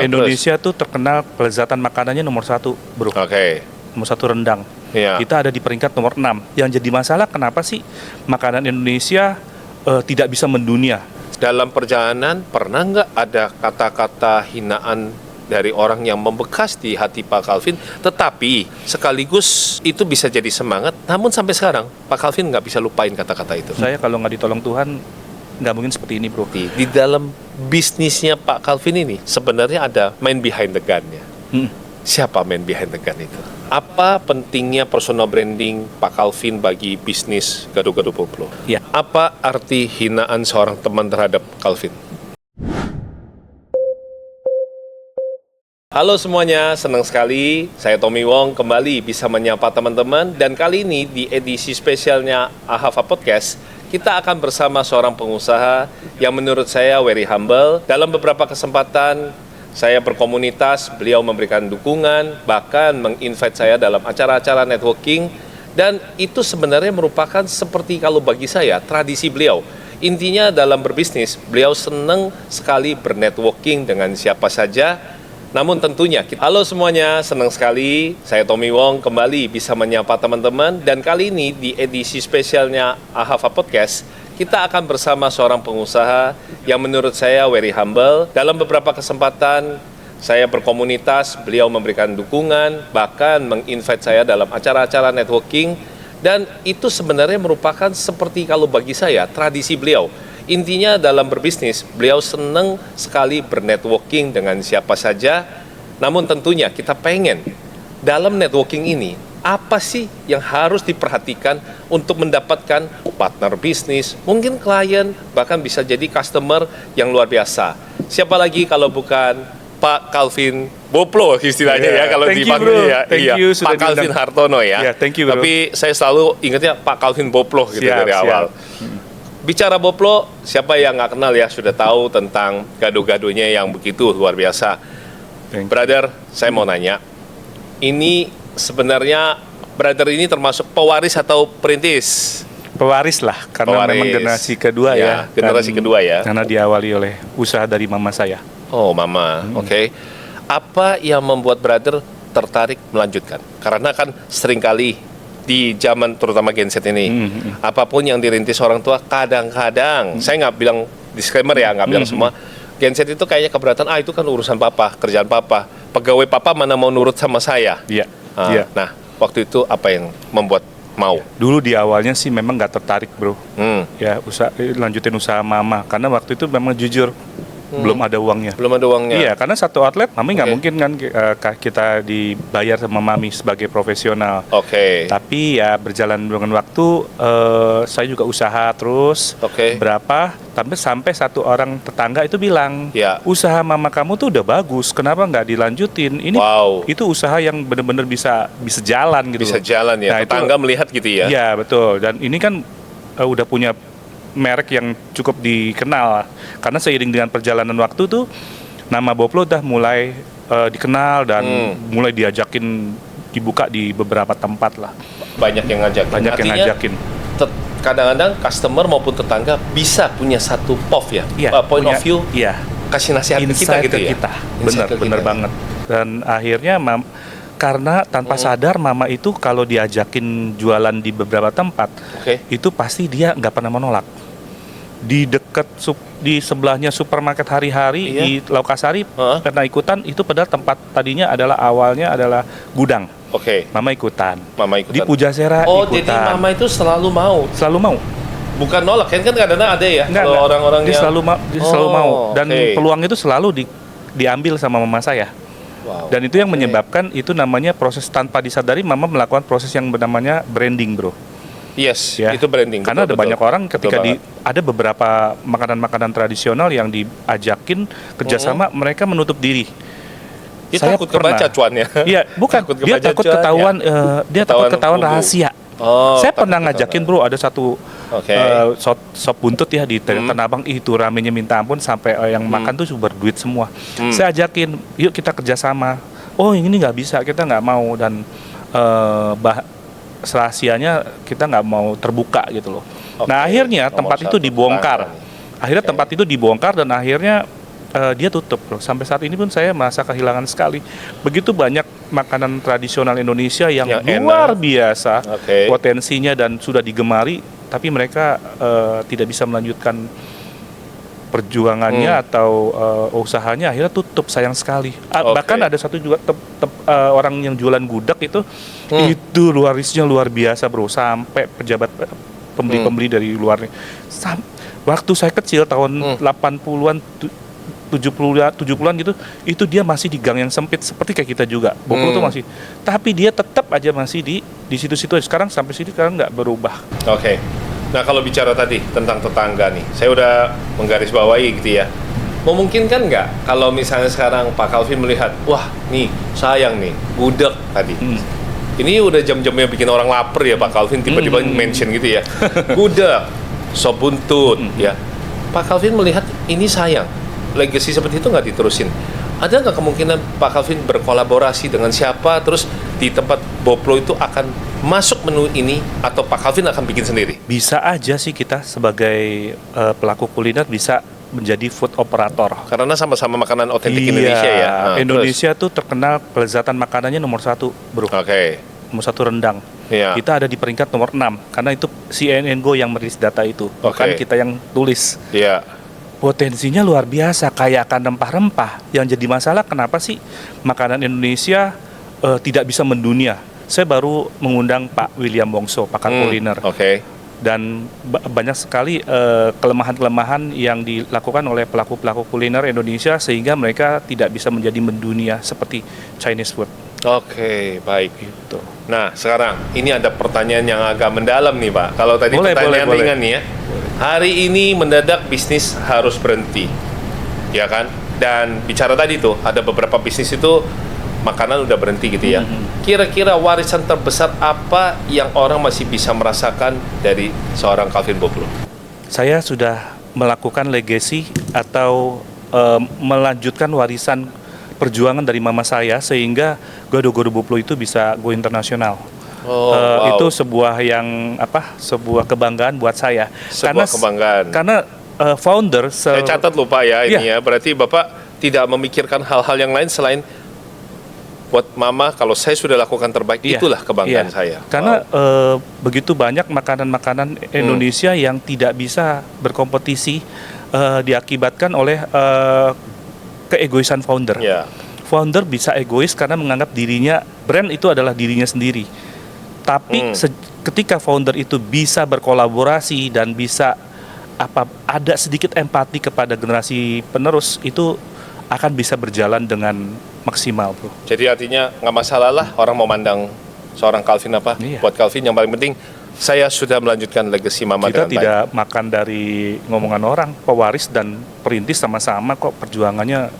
Indonesia tuh terkenal kelezatan makanannya nomor 1, bro. Oke. Nomor 1 rendang. Iya. Kita ada di peringkat nomor 6. Yang jadi masalah kenapa sih makanan Indonesia tidak bisa mendunia? Dalam perjalanan pernah nggak ada kata-kata hinaan dari orang yang membekas di hati Pak Calvin, tetapi sekaligus itu bisa jadi semangat, namun sampai sekarang Pak Calvin nggak bisa lupain kata-kata itu. Saya kalau nggak ditolong Tuhan, nggak mungkin seperti ini, bro. Di dalam bisnisnya Pak Calvin ini sebenarnya ada man behind the gun-nya. Siapa man behind the gun itu? Apa pentingnya personal branding Pak Calvin bagi bisnis Gado-Gado Boplo? Ya. Apa arti hinaan seorang teman terhadap Calvin? Halo semuanya, senang sekali saya Tommy Wong kembali bisa menyapa teman-teman, dan kali ini di edisi spesialnya Ahava Podcast kita akan bersama seorang pengusaha yang menurut saya very humble. Dalam beberapa kesempatan saya berkomunitas, beliau memberikan dukungan, bahkan menginvite saya dalam acara-acara networking, dan itu sebenarnya merupakan seperti kalau bagi saya tradisi beliau. Intinya dalam berbisnis, beliau senang sekali bernetworking dengan siapa saja. Namun tentunya, halo semuanya, senang sekali saya Tommy Wong kembali bisa menyapa teman-teman, dan kali ini di edisi spesialnya Ahava Podcast kita akan bersama seorang pengusaha yang menurut saya very humble. Dalam beberapa kesempatan saya berkomunitas, beliau memberikan dukungan, bahkan menginvite saya dalam acara-acara networking, dan itu sebenarnya merupakan seperti kalau bagi saya tradisi beliau. Intinya dalam berbisnis, beliau senang sekali bernetworking dengan siapa saja. Namun tentunya kita pengen dalam networking ini, apa sih yang harus diperhatikan untuk mendapatkan partner bisnis, mungkin klien, bahkan bisa jadi customer yang luar biasa. Siapa lagi kalau bukan Pak Calvin Boplo istilahnya ya, kalau dipanggilnya ya. Pak Calvin Hartono ya. Thank you, bro. Tapi saya selalu ingatnya Pak Calvin Boplo gitu dari awal. Bicara Boplo, siapa yang nggak kenal ya, sudah tahu tentang gado-gadonya yang begitu luar biasa. Brother, saya mau nanya, ini sebenarnya brother ini termasuk pewaris atau perintis? Pewaris lah, karena memang generasi kedua ya. Generasi kedua ya. Karena diawali oleh usaha dari mama saya. Oh, mama, oke. Apa yang membuat brother tertarik melanjutkan? Karena kan seringkali di zaman terutama Gen Z ini, apapun yang dirintis orang tua, kadang-kadang, saya nggak bilang disclaimer ya, nggak bilang semua, Gen Z itu kayaknya keberatan, itu kan urusan papa, kerjaan papa, pegawai papa mana mau nurut sama saya. Iya. Nah, waktu itu apa yang membuat mau? Dulu di awalnya sih memang nggak tertarik, bro. Ya, lanjutin usaha mama, karena waktu itu memang jujur, belum ada uangnya. Belum ada uangnya. Iya, karena satu outlet mami nggak mungkin kan kita dibayar sama mami sebagai profesional. Tapi ya berjalan dengan waktu, saya juga usaha terus. Berapa? Sampai satu orang tetangga itu bilang, usaha mama kamu tuh udah bagus, kenapa nggak dilanjutin? Ini itu usaha yang benar-benar bisa jalan gitu. Bisa jalan ya. Nah, tetangga melihat gitu ya. Iya betul. Dan ini kan udah punya merek yang cukup dikenal, karena seiring dengan perjalanan waktu tuh nama Boplo udah mulai dikenal dan mulai diajakin dibuka di beberapa tempat lah. Banyak yang ngajakin. Kadang-kadang customer maupun tetangga bisa punya satu POV ya, point of view, kasih nasihat ke kita gitu ya. Bener banget. Dan akhirnya karena tanpa sadar mama itu kalau diajakin jualan di beberapa tempat, itu pasti dia nggak pernah menolak. Di dekat di sebelahnya supermarket hari-hari di Laukasari pernah ikutan, itu padahal tempat tadinya awalnya adalah gudang. Mama ikutan. Di Pujasera ikutan. Jadi mama itu selalu mau. Bukan nolak, kan kadang-kadang ada ya kalau orang-orang dia yang selalu mau, dan peluang itu selalu diambil sama mama saya. Dan itu yang menyebabkan itu namanya proses tanpa disadari mama melakukan proses yang namanya branding, bro. Yes, ya. Itu branding. Karena ada banyak orang ketika ada beberapa makanan-makanan tradisional yang diajakin kerjasama, mereka menutup diri. Dia takut kebaca cuannya. Iya, bukan. Dia takut ketahuan, takut ketahuan rahasia. Saya pernah ngajakin, bro, ada satu sop buntut ya di Tanah Abang, itu ramenya minta ampun, sampai yang makan tuh berduit semua. Saya ajakin, yuk kita kerjasama. Oh, ini nggak bisa, kita nggak mau, dan rahasianya kita nggak mau terbuka gitu loh. Nah akhirnya tempat itu dibongkar. Dan akhirnya dia tutup loh. Sampai saat ini pun saya merasa kehilangan sekali. Begitu banyak makanan tradisional Indonesia yang luar biasa potensinya dan sudah digemari, tapi mereka tidak bisa melanjutkan perjuangannya atau usahanya, akhirnya tutup, sayang sekali. Bahkan ada satu juga orang yang jualan gudeg itu larisnya luar biasa bro, sampai pejabat pembeli-pembeli dari luar. Waktu saya kecil tahun 80-an 70-an gitu, itu dia masih di gang yang sempit seperti kayak kita juga. Boklo tuh masih, tapi dia tetap aja masih di situ-situ. Sekarang sampai sini sekarang nggak berubah. Nah, kalau bicara tadi tentang tetangga nih, saya udah menggarisbawahi gitu ya. Memungkinkan nggak kalau misalnya sekarang Pak Calvin melihat, wah nih sayang nih, gudeg tadi. Ini udah jam-jamnya bikin orang lapar ya Pak Calvin, tiba-tiba mention gitu ya. Gudeg, sop buntut ya. Pak Calvin melihat ini sayang, legacy seperti itu nggak diterusin. Ada nggak kemungkinan Pak Calvin berkolaborasi dengan siapa, terus di tempat Boplo itu akan masuk menu ini, atau Pak Calvin akan bikin sendiri? Bisa aja sih kita sebagai pelaku kuliner bisa menjadi food operator. Karena sama-sama makanan otentik Indonesia ya. Indonesia tuh terkenal kelezatan makanannya nomor 1 bro. Nomor 1 rendang. Kita ada di peringkat nomor 6 karena itu CNN Go yang merilis data itu, bukan kita yang tulis. Potensinya luar biasa, kaya akan rempah-rempah. Yang jadi masalah kenapa sih makanan Indonesia tidak bisa mendunia? Saya baru mengundang Pak William Wongso, pakar kuliner. Dan banyak sekali kelemahan-kelemahan yang dilakukan oleh pelaku-pelaku kuliner Indonesia sehingga mereka tidak bisa menjadi mendunia seperti Chinese food. Baik. Gitu. Nah, sekarang ini ada pertanyaan yang agak mendalam nih Pak. Kalau tadi pertanyaan ringan nih ya. Hari ini mendadak bisnis harus berhenti, ya kan? Dan bicara tadi tuh, ada beberapa bisnis itu makanan udah berhenti gitu ya. Kira-kira warisan terbesar apa yang orang masih bisa merasakan dari seorang Calvin Boplo? Saya sudah melakukan legacy atau melanjutkan warisan perjuangan dari mama saya sehingga gado-gado Boplo itu bisa go internasional. Itu sebuah sebuah kebanggaan buat saya. Karena founder. Saya catat lupa ya ini ya. Berarti Bapak tidak memikirkan hal-hal yang lain selain buat mama. Kalau saya sudah lakukan terbaik, itulah kebanggaan saya. Karena begitu banyak makanan-makanan Indonesia yang tidak bisa berkompetisi diakibatkan oleh keegoisan founder. Founder bisa egois karena menganggap dirinya, brand itu adalah dirinya sendiri. Tapi ketika founder itu bisa berkolaborasi dan bisa ada sedikit empati kepada generasi penerus, itu akan bisa berjalan dengan maksimal, bro. Jadi artinya nggak masalah lah orang mau mandang seorang Calvin apa. Buat Calvin yang paling penting, saya sudah melanjutkan legacy mama kita dengan tidak baik. Makan dari ngomongan orang, pewaris dan perintis sama-sama kok, perjuangannya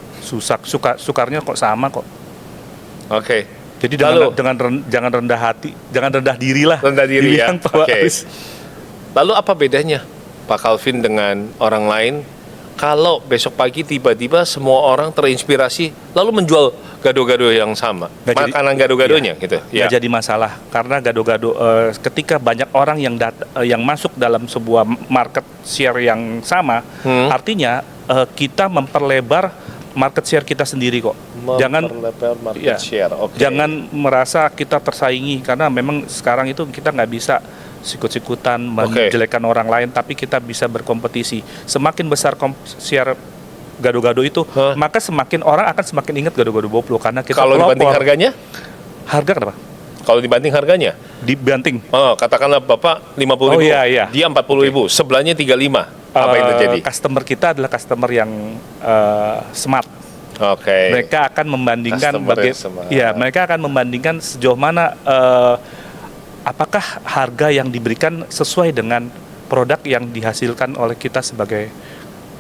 sukarnya kok sama kok. Jadi jangan rendah hati, jangan rendah diri lah. Rendah diri ya. Lalu apa bedanya Pak Calvin dengan orang lain kalau besok pagi tiba-tiba semua orang terinspirasi lalu menjual gado-gado yang sama, makanan gado-gadonya gitu? Nggak jadi masalah karena gado-gado ketika banyak orang yang masuk dalam sebuah market share yang sama, artinya kita memperlebar market share kita sendiri kok. Jangan merasa kita tersaingi karena memang sekarang itu kita nggak bisa sikut-sikutan menjelekkan orang lain, tapi kita bisa berkompetisi. Semakin besar share gado-gado itu, maka semakin orang akan semakin ingat gado-gado Boplo karena kita. Kalau dibanding harganya? Harga kenapa? Kalau dibanding harganya? Dibanting. Katakanlah Bapak 50.000, dia 40.000, sebelahnya 35. Apa yang terjadi? Customer kita adalah customer yang smart. Mereka akan membandingkan mereka akan membandingkan sejauh mana apakah harga yang diberikan sesuai dengan produk yang dihasilkan oleh kita sebagai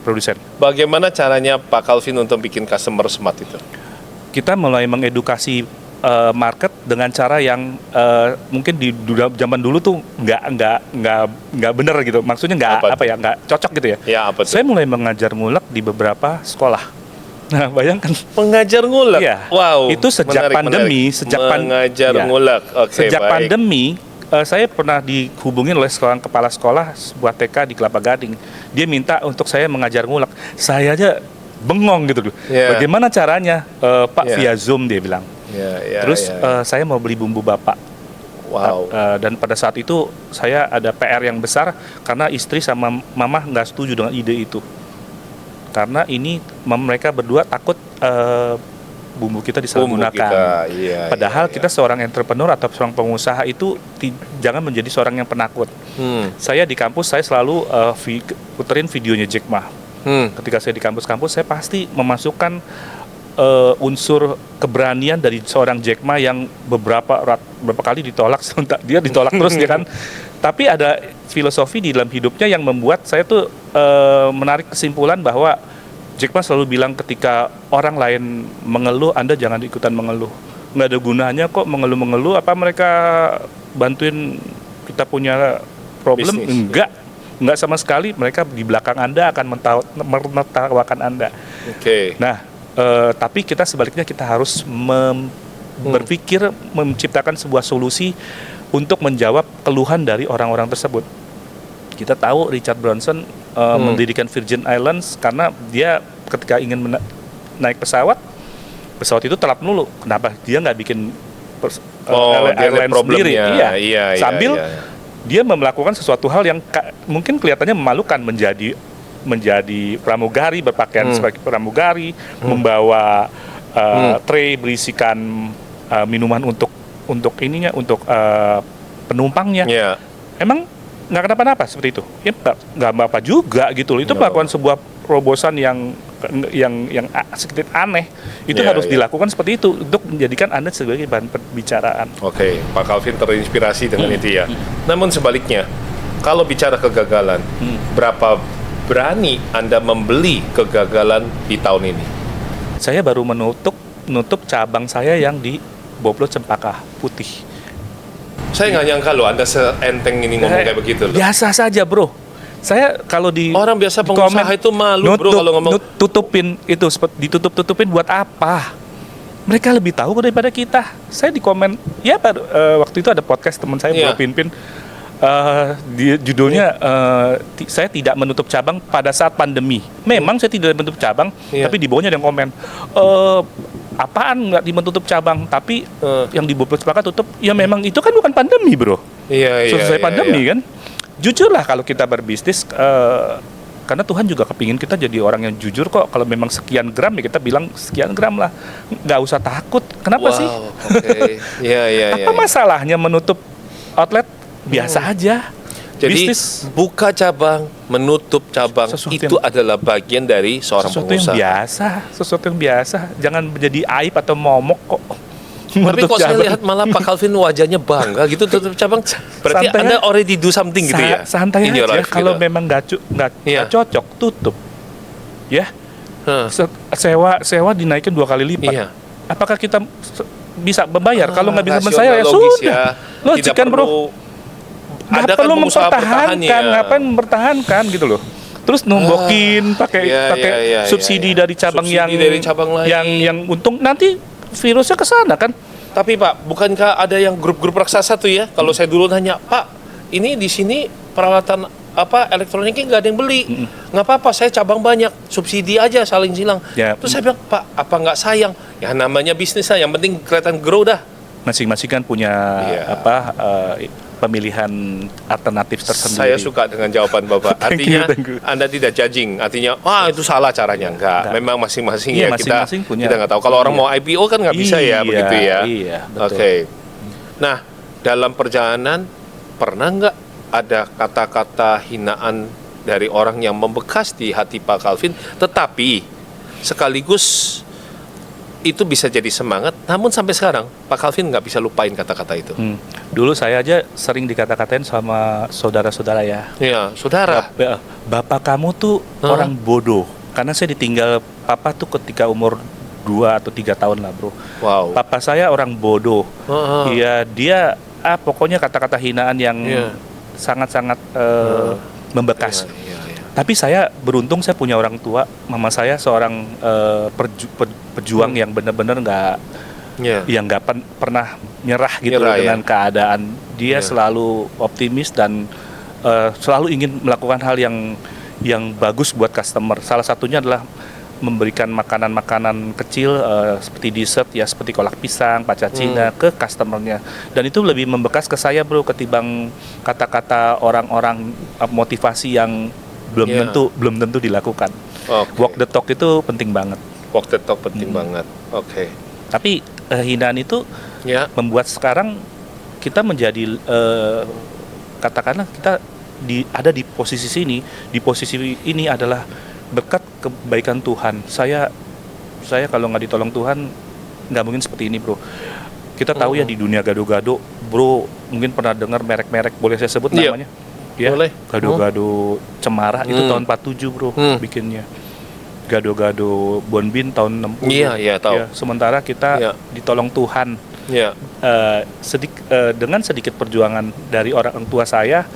produsen. Bagaimana caranya Pak Calvin untuk bikin customer smart itu? Kita mulai mengedukasi market dengan cara yang mungkin di zaman dulu tuh nggak benar gitu, maksudnya nggak cocok gitu ya. Saya mulai mengajar ngulek di beberapa sekolah. Nah, bayangkan mengajar ngulek. Wow. Itu sejak pandemi, ngulek. Sejak pandemi saya pernah dihubungin oleh seorang kepala sekolah sebuah TK di Kelapa Gading. Dia minta untuk saya mengajar ngulek. Saya aja bengong gitu. Bagaimana caranya? Pak, via Zoom dia bilang. Terus saya mau beli bumbu Bapak. Wow. Dan pada saat itu saya ada PR yang besar karena istri sama mama nggak setuju dengan ide itu. Karena ini mereka berdua takut bumbu kita disalahgunakan. Padahal kita seorang entrepreneur atau seorang pengusaha itu jangan menjadi seorang yang penakut. Saya di kampus saya selalu puterin videonya Jack Ma. Ketika saya di kampus-kampus saya pasti memasukkan unsur keberanian dari seorang Jack Ma yang beberapa kali ditolak, dia ditolak terus ya kan. Tapi ada filosofi di dalam hidupnya yang membuat saya tuh menarik kesimpulan bahwa Jack Ma selalu bilang ketika orang lain mengeluh, Anda jangan ikutan mengeluh. Nggak ada gunanya kok mengeluh-mengeluh, apa mereka bantuin kita punya problem? Enggak sama sekali, mereka di belakang Anda akan menertawakan Anda. Nah, tapi kita sebaliknya kita harus berpikir menciptakan sebuah solusi untuk menjawab keluhan dari orang-orang tersebut. Kita tahu Richard Branson mendirikan Virgin Islands karena dia ketika ingin naik pesawat itu telat melulu. Kenapa? Dia nggak bikin airline sendiri. Sambil dia melakukan sesuatu hal yang mungkin kelihatannya memalukan, menjadi pramugari, berpakaian sebagai pramugari, membawa tray berisikan minuman untuk penumpangnya. Emang nggak kenapa-napa seperti itu? Ya nggak apa-apa juga gitu loh. Itu melakukan sebuah terobosan yang sedikit aneh. Itu harus dilakukan seperti itu untuk menjadikan Anda sebagai bahan pembicaraan. Pak Calvin terinspirasi dengan itu ya. Namun sebaliknya, kalau bicara kegagalan, berapa berani Anda membeli kegagalan di tahun ini? Saya baru menutup cabang saya yang di Boblot Cempaka Putih. Saya nggak nyangka loh Anda seenteng ini ngomong kayak begitu loh. Biasa saja bro. Saya kalau orang biasa pengusaha itu malu bro kalau ngomong. Ditutup-tutupin buat apa? Mereka lebih tahu daripada kita. Saya di komen, waktu itu ada podcast teman saya Bro Pinpin. Judulnya saya tidak menutup cabang pada saat pandemi. Memang saya tidak menutup cabang, tapi di bawahnya ada yang komen, apaan nggak menutup cabang, tapi yang di Boblot Cempaka tutup. Ya memang itu kan bukan pandemi bro. Selesai pandemi kan. Jujurlah kalau kita berbisnis, karena Tuhan juga kepingin kita jadi orang yang jujur kok. Kalau memang sekian gram ya kita bilang sekian gram lah, nggak usah takut. Kenapa sih? Apa masalahnya menutup outlet? Biasa aja. Jadi bisnis. Buka cabang, menutup cabang itu adalah bagian dari seorang pengusaha. Sesuatu yang biasa. Jangan menjadi aib atau momok kok. Tapi kok saya lihat malah Pak Calvin wajahnya bangga gitu tutup cabang. Berarti santai, Anda already do something gitu ya? Santai aja. Kalau memang nggak cocok, tutup. Ya. Sewa dinaikin 2 kali lipat. Apakah kita bisa membayar? Kalau nggak bisa membayar ya sudah. Logik kan bro. Nggak perlu mempertahankan gitu loh. Terus nombokin pakai subsidi dari cabang yang untung, nanti virusnya ke sana kan. Tapi Pak, bukankah ada yang grup-grup raksasa tuh ya? Kalau saya dulu nanya, Pak, ini di sini peralatan elektroniknya nggak ada yang beli, nggak apa-apa, saya cabang banyak, subsidi aja saling silang. Terus saya bilang, Pak, apa nggak sayang? Ya namanya bisnis lah, yang penting kelihatan grow dah. Masing-masing kan punya pemilihan alternatif tersendiri. Saya suka dengan jawaban Bapak. Artinya thank you. Anda tidak judging. Artinya, itu salah caranya. Enggak. Memang masing-masing kita nggak tahu. Kalau orang mau IPO kan nggak bisa begitu ya. Iya, betul. Oke. Nah, dalam perjalanan pernah nggak ada kata-kata hinaan dari orang yang membekas di hati Pak Calvin, tetapi sekaligus itu bisa jadi semangat, namun sampai sekarang Pak Calvin nggak bisa lupain kata-kata itu. Dulu saya aja sering dikata-katain sama saudara-saudara ya. Iya, saudara. Bapak kamu tuh orang bodoh. Karena saya ditinggal papa tuh ketika umur 2 atau 3 tahun lah bro. Wow. Papa saya orang bodoh. Iya, dia pokoknya kata-kata hinaan yang sangat-sangat membekas. Tapi saya beruntung saya punya orang tua, mama saya seorang pejuang yang benar-benar yang nggak pernah nyerah gitu dengan keadaan. Dia selalu optimis dan selalu ingin melakukan hal yang bagus buat customer. Salah satunya adalah memberikan makanan-makanan kecil seperti dessert ya, seperti kolak pisang, paca Cina ke customernya, dan itu lebih membekas ke saya bro ketimbang kata-kata orang-orang motivasi yang belum tentu dilakukan. Walk the talk itu penting banget. Walk the talk penting banget. Tapi hinaan itu membuat sekarang kita menjadi katakanlah kita ada di posisi sini. Di posisi ini adalah berkat kebaikan Tuhan. Saya kalau nggak ditolong Tuhan nggak mungkin seperti ini bro. Kita tahu ya di dunia gado-gado bro, mungkin pernah dengar merek-merek, boleh saya sebut namanya? Ya, boleh. Gado-gado Cemara itu tahun 47 bro bikinnya. Gado-gado Bonbin tahun 60. Iya tahu. Ya, sementara kita ditolong Tuhan. Dengan sedikit perjuangan dari orang tua saya,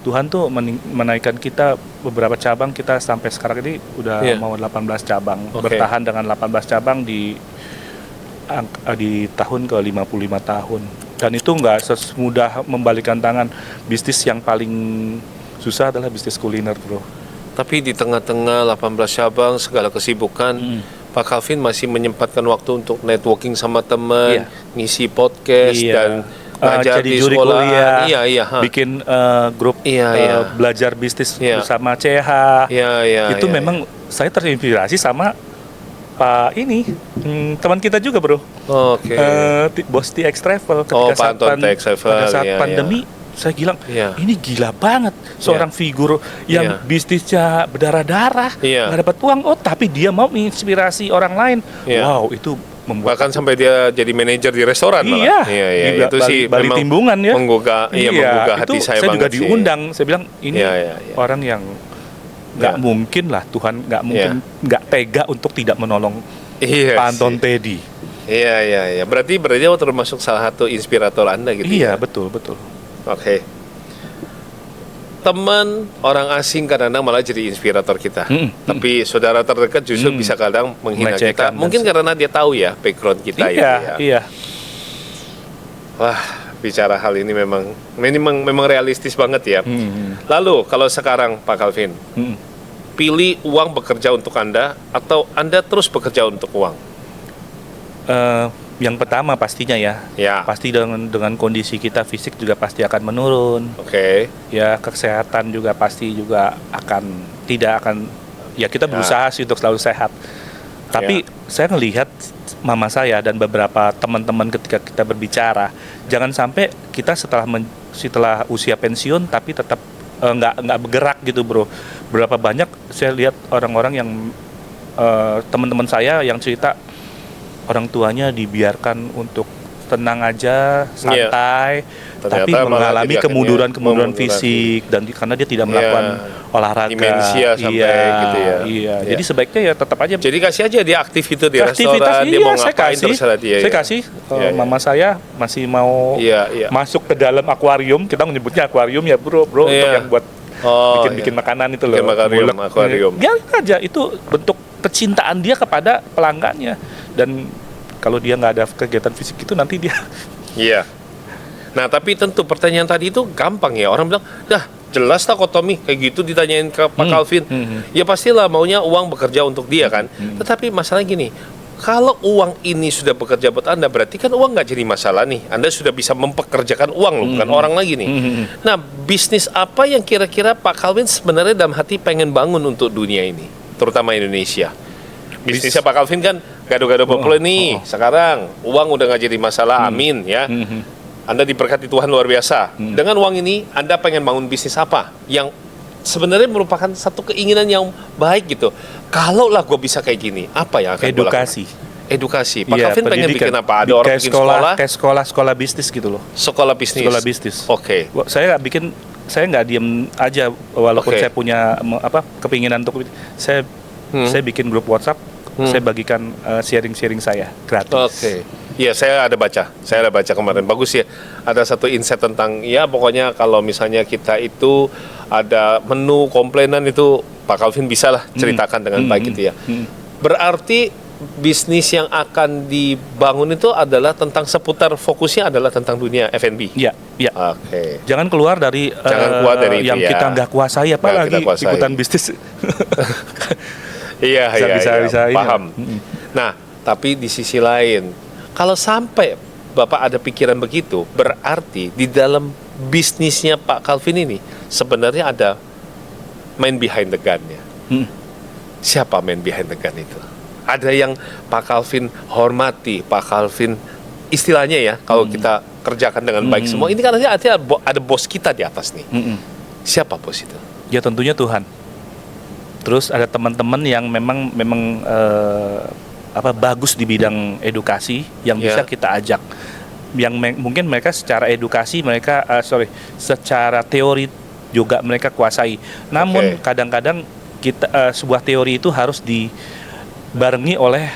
Tuhan tuh menaikkan kita beberapa cabang, kita sampai sekarang ini udah mau 18 cabang, bertahan dengan 18 cabang di tahun ke 55 tahun, dan itu nggak semudah membalikan tangan. Bisnis yang paling susah adalah bisnis kuliner bro. Tapi di tengah-tengah 18 cabang, segala kesibukan, Pak Calvin masih menyempatkan waktu untuk networking sama teman, ngisi podcast dan belajar jadi di juri sekolah. Kuliah, bikin grup belajar bisnis bersama CH. Itu memang saya terinspirasi sama Pak ini, teman kita juga bro. Bos TX Travel ketika pada saat pandemi. Saya bilang, ini gila banget. Seorang figur yang bisnisnya berdarah-darah, nggak dapat uang, tapi dia mau menginspirasi orang lain. Wow, itu membuat... Bahkan sampai dia jadi manajer di restoran malah. Itu sih Bali memang Timbungan ya. Menggugah hati saya banget. Saya juga diundang. Saya bilang, ini orang yang nggak mungkin lah, Tuhan nggak mungkin nggak tega untuk tidak menolong Pak Anton Teddy. Iya. Berarti dia termasuk salah satu inspirator Anda gitu. Iya, betul. Teman orang asing kadang-kadang malah jadi inspirator kita. Tapi saudara terdekat justru bisa kadang menghina kita. Mungkin karena dia tahu ya background kita. Iya. Wah, bicara hal ini memang realistis banget ya. Lalu kalau sekarang Pak Calvin, pilih uang bekerja untuk Anda atau Anda terus bekerja untuk uang? Yang pertama pastinya pasti dengan kondisi kita fisik juga pasti akan menurun. Ya, kesehatan juga pasti juga tidak akan kita berusaha sih untuk selalu sehat. Tapi saya melihat mama saya dan beberapa teman-teman ketika kita berbicara, jangan sampai kita setelah usia pensiun tapi tetap nggak bergerak gitu bro. Berapa banyak saya lihat orang-orang yang teman-teman saya yang cerita orang tuanya dibiarkan untuk tenang aja, santai, tapi mengalami kemunduran fisik dan karena dia tidak melakukan olahraga, demensia sampai gitu ya. Jadi sebaiknya ya tetap aja. Jadi kasih aja dia aktif itu di restoran, dia mau ngapain terserah dia. Saya kasih. Mama saya masih mau masuk ke dalam akuarium, kita menyebutnya akuarium ya bro, untuk yang buat bikin makanan itu loh. Akuarium. Biarin aja, itu bentuk kecintaan dia kepada pelanggannya. Dan kalau dia nggak ada kegiatan fisik itu nanti dia Nah tapi tentu pertanyaan tadi itu gampang ya. Orang bilang, dah jelas tak kok Tommy kayak gitu ditanyain ke Pak Calvin. Ya pastilah maunya uang bekerja untuk dia kan. Tetapi masalahnya gini, kalau uang ini sudah bekerja buat Anda, berarti kan uang nggak jadi masalah nih. Anda sudah bisa mempekerjakan uang loh, bukan orang lagi nih. Nah, bisnis apa yang kira-kira Pak Calvin sebenarnya dalam hati pengen bangun untuk dunia ini, terutama Indonesia? Bisnisnya Pak Calvin kan gado-gado populer nih. Sekarang uang udah nggak jadi masalah, amin ya. Anda diberkati Tuhan luar biasa. Dengan uang ini, Anda pengen bangun bisnis apa yang sebenarnya merupakan satu keinginan yang baik gitu. Kalau lah gue bisa kayak gini, apa yang akan edukasi. Pak Calvin pengen bikin apa? Ada orang bikin sekolah bisnis gitu loh. Sekolah bisnis. Saya nggak diem aja walaupun saya punya kepinginan untuk saya bikin grup WhatsApp. Saya bagikan sharing saya gratis. Iya, saya ada baca kemarin. Bagus ya. Ada satu insight tentang pokoknya kalau misalnya kita itu ada menu komplainan itu Pak Calvin bisa lah ceritakan dengan baik gitu ya. Berarti bisnis yang akan dibangun itu adalah tentang seputar fokusnya adalah tentang dunia F&B. Iya. Jangan keluar dari itu yang kita nggak kuasai, apalagi ikutan bisnis. Iya, bisa paham. Nah, tapi di sisi lain, kalau sampai Bapak ada pikiran begitu, berarti di dalam bisnisnya Pak Calvin ini sebenarnya ada man behind the gun-nya. Siapa man behind the gun itu? Ada yang Pak Calvin hormati, Pak Calvin istilahnya ya, kalau kita kerjakan dengan baik semua, ini kan artinya ada bos kita di atas nih. Siapa bos itu? Ya tentunya Tuhan. Terus ada teman-teman yang memang bagus di bidang edukasi yang bisa kita ajak. Yang mungkin mereka secara edukasi secara teori juga mereka kuasai. Namun kadang-kadang kita sebuah teori itu harus dibarengi oleh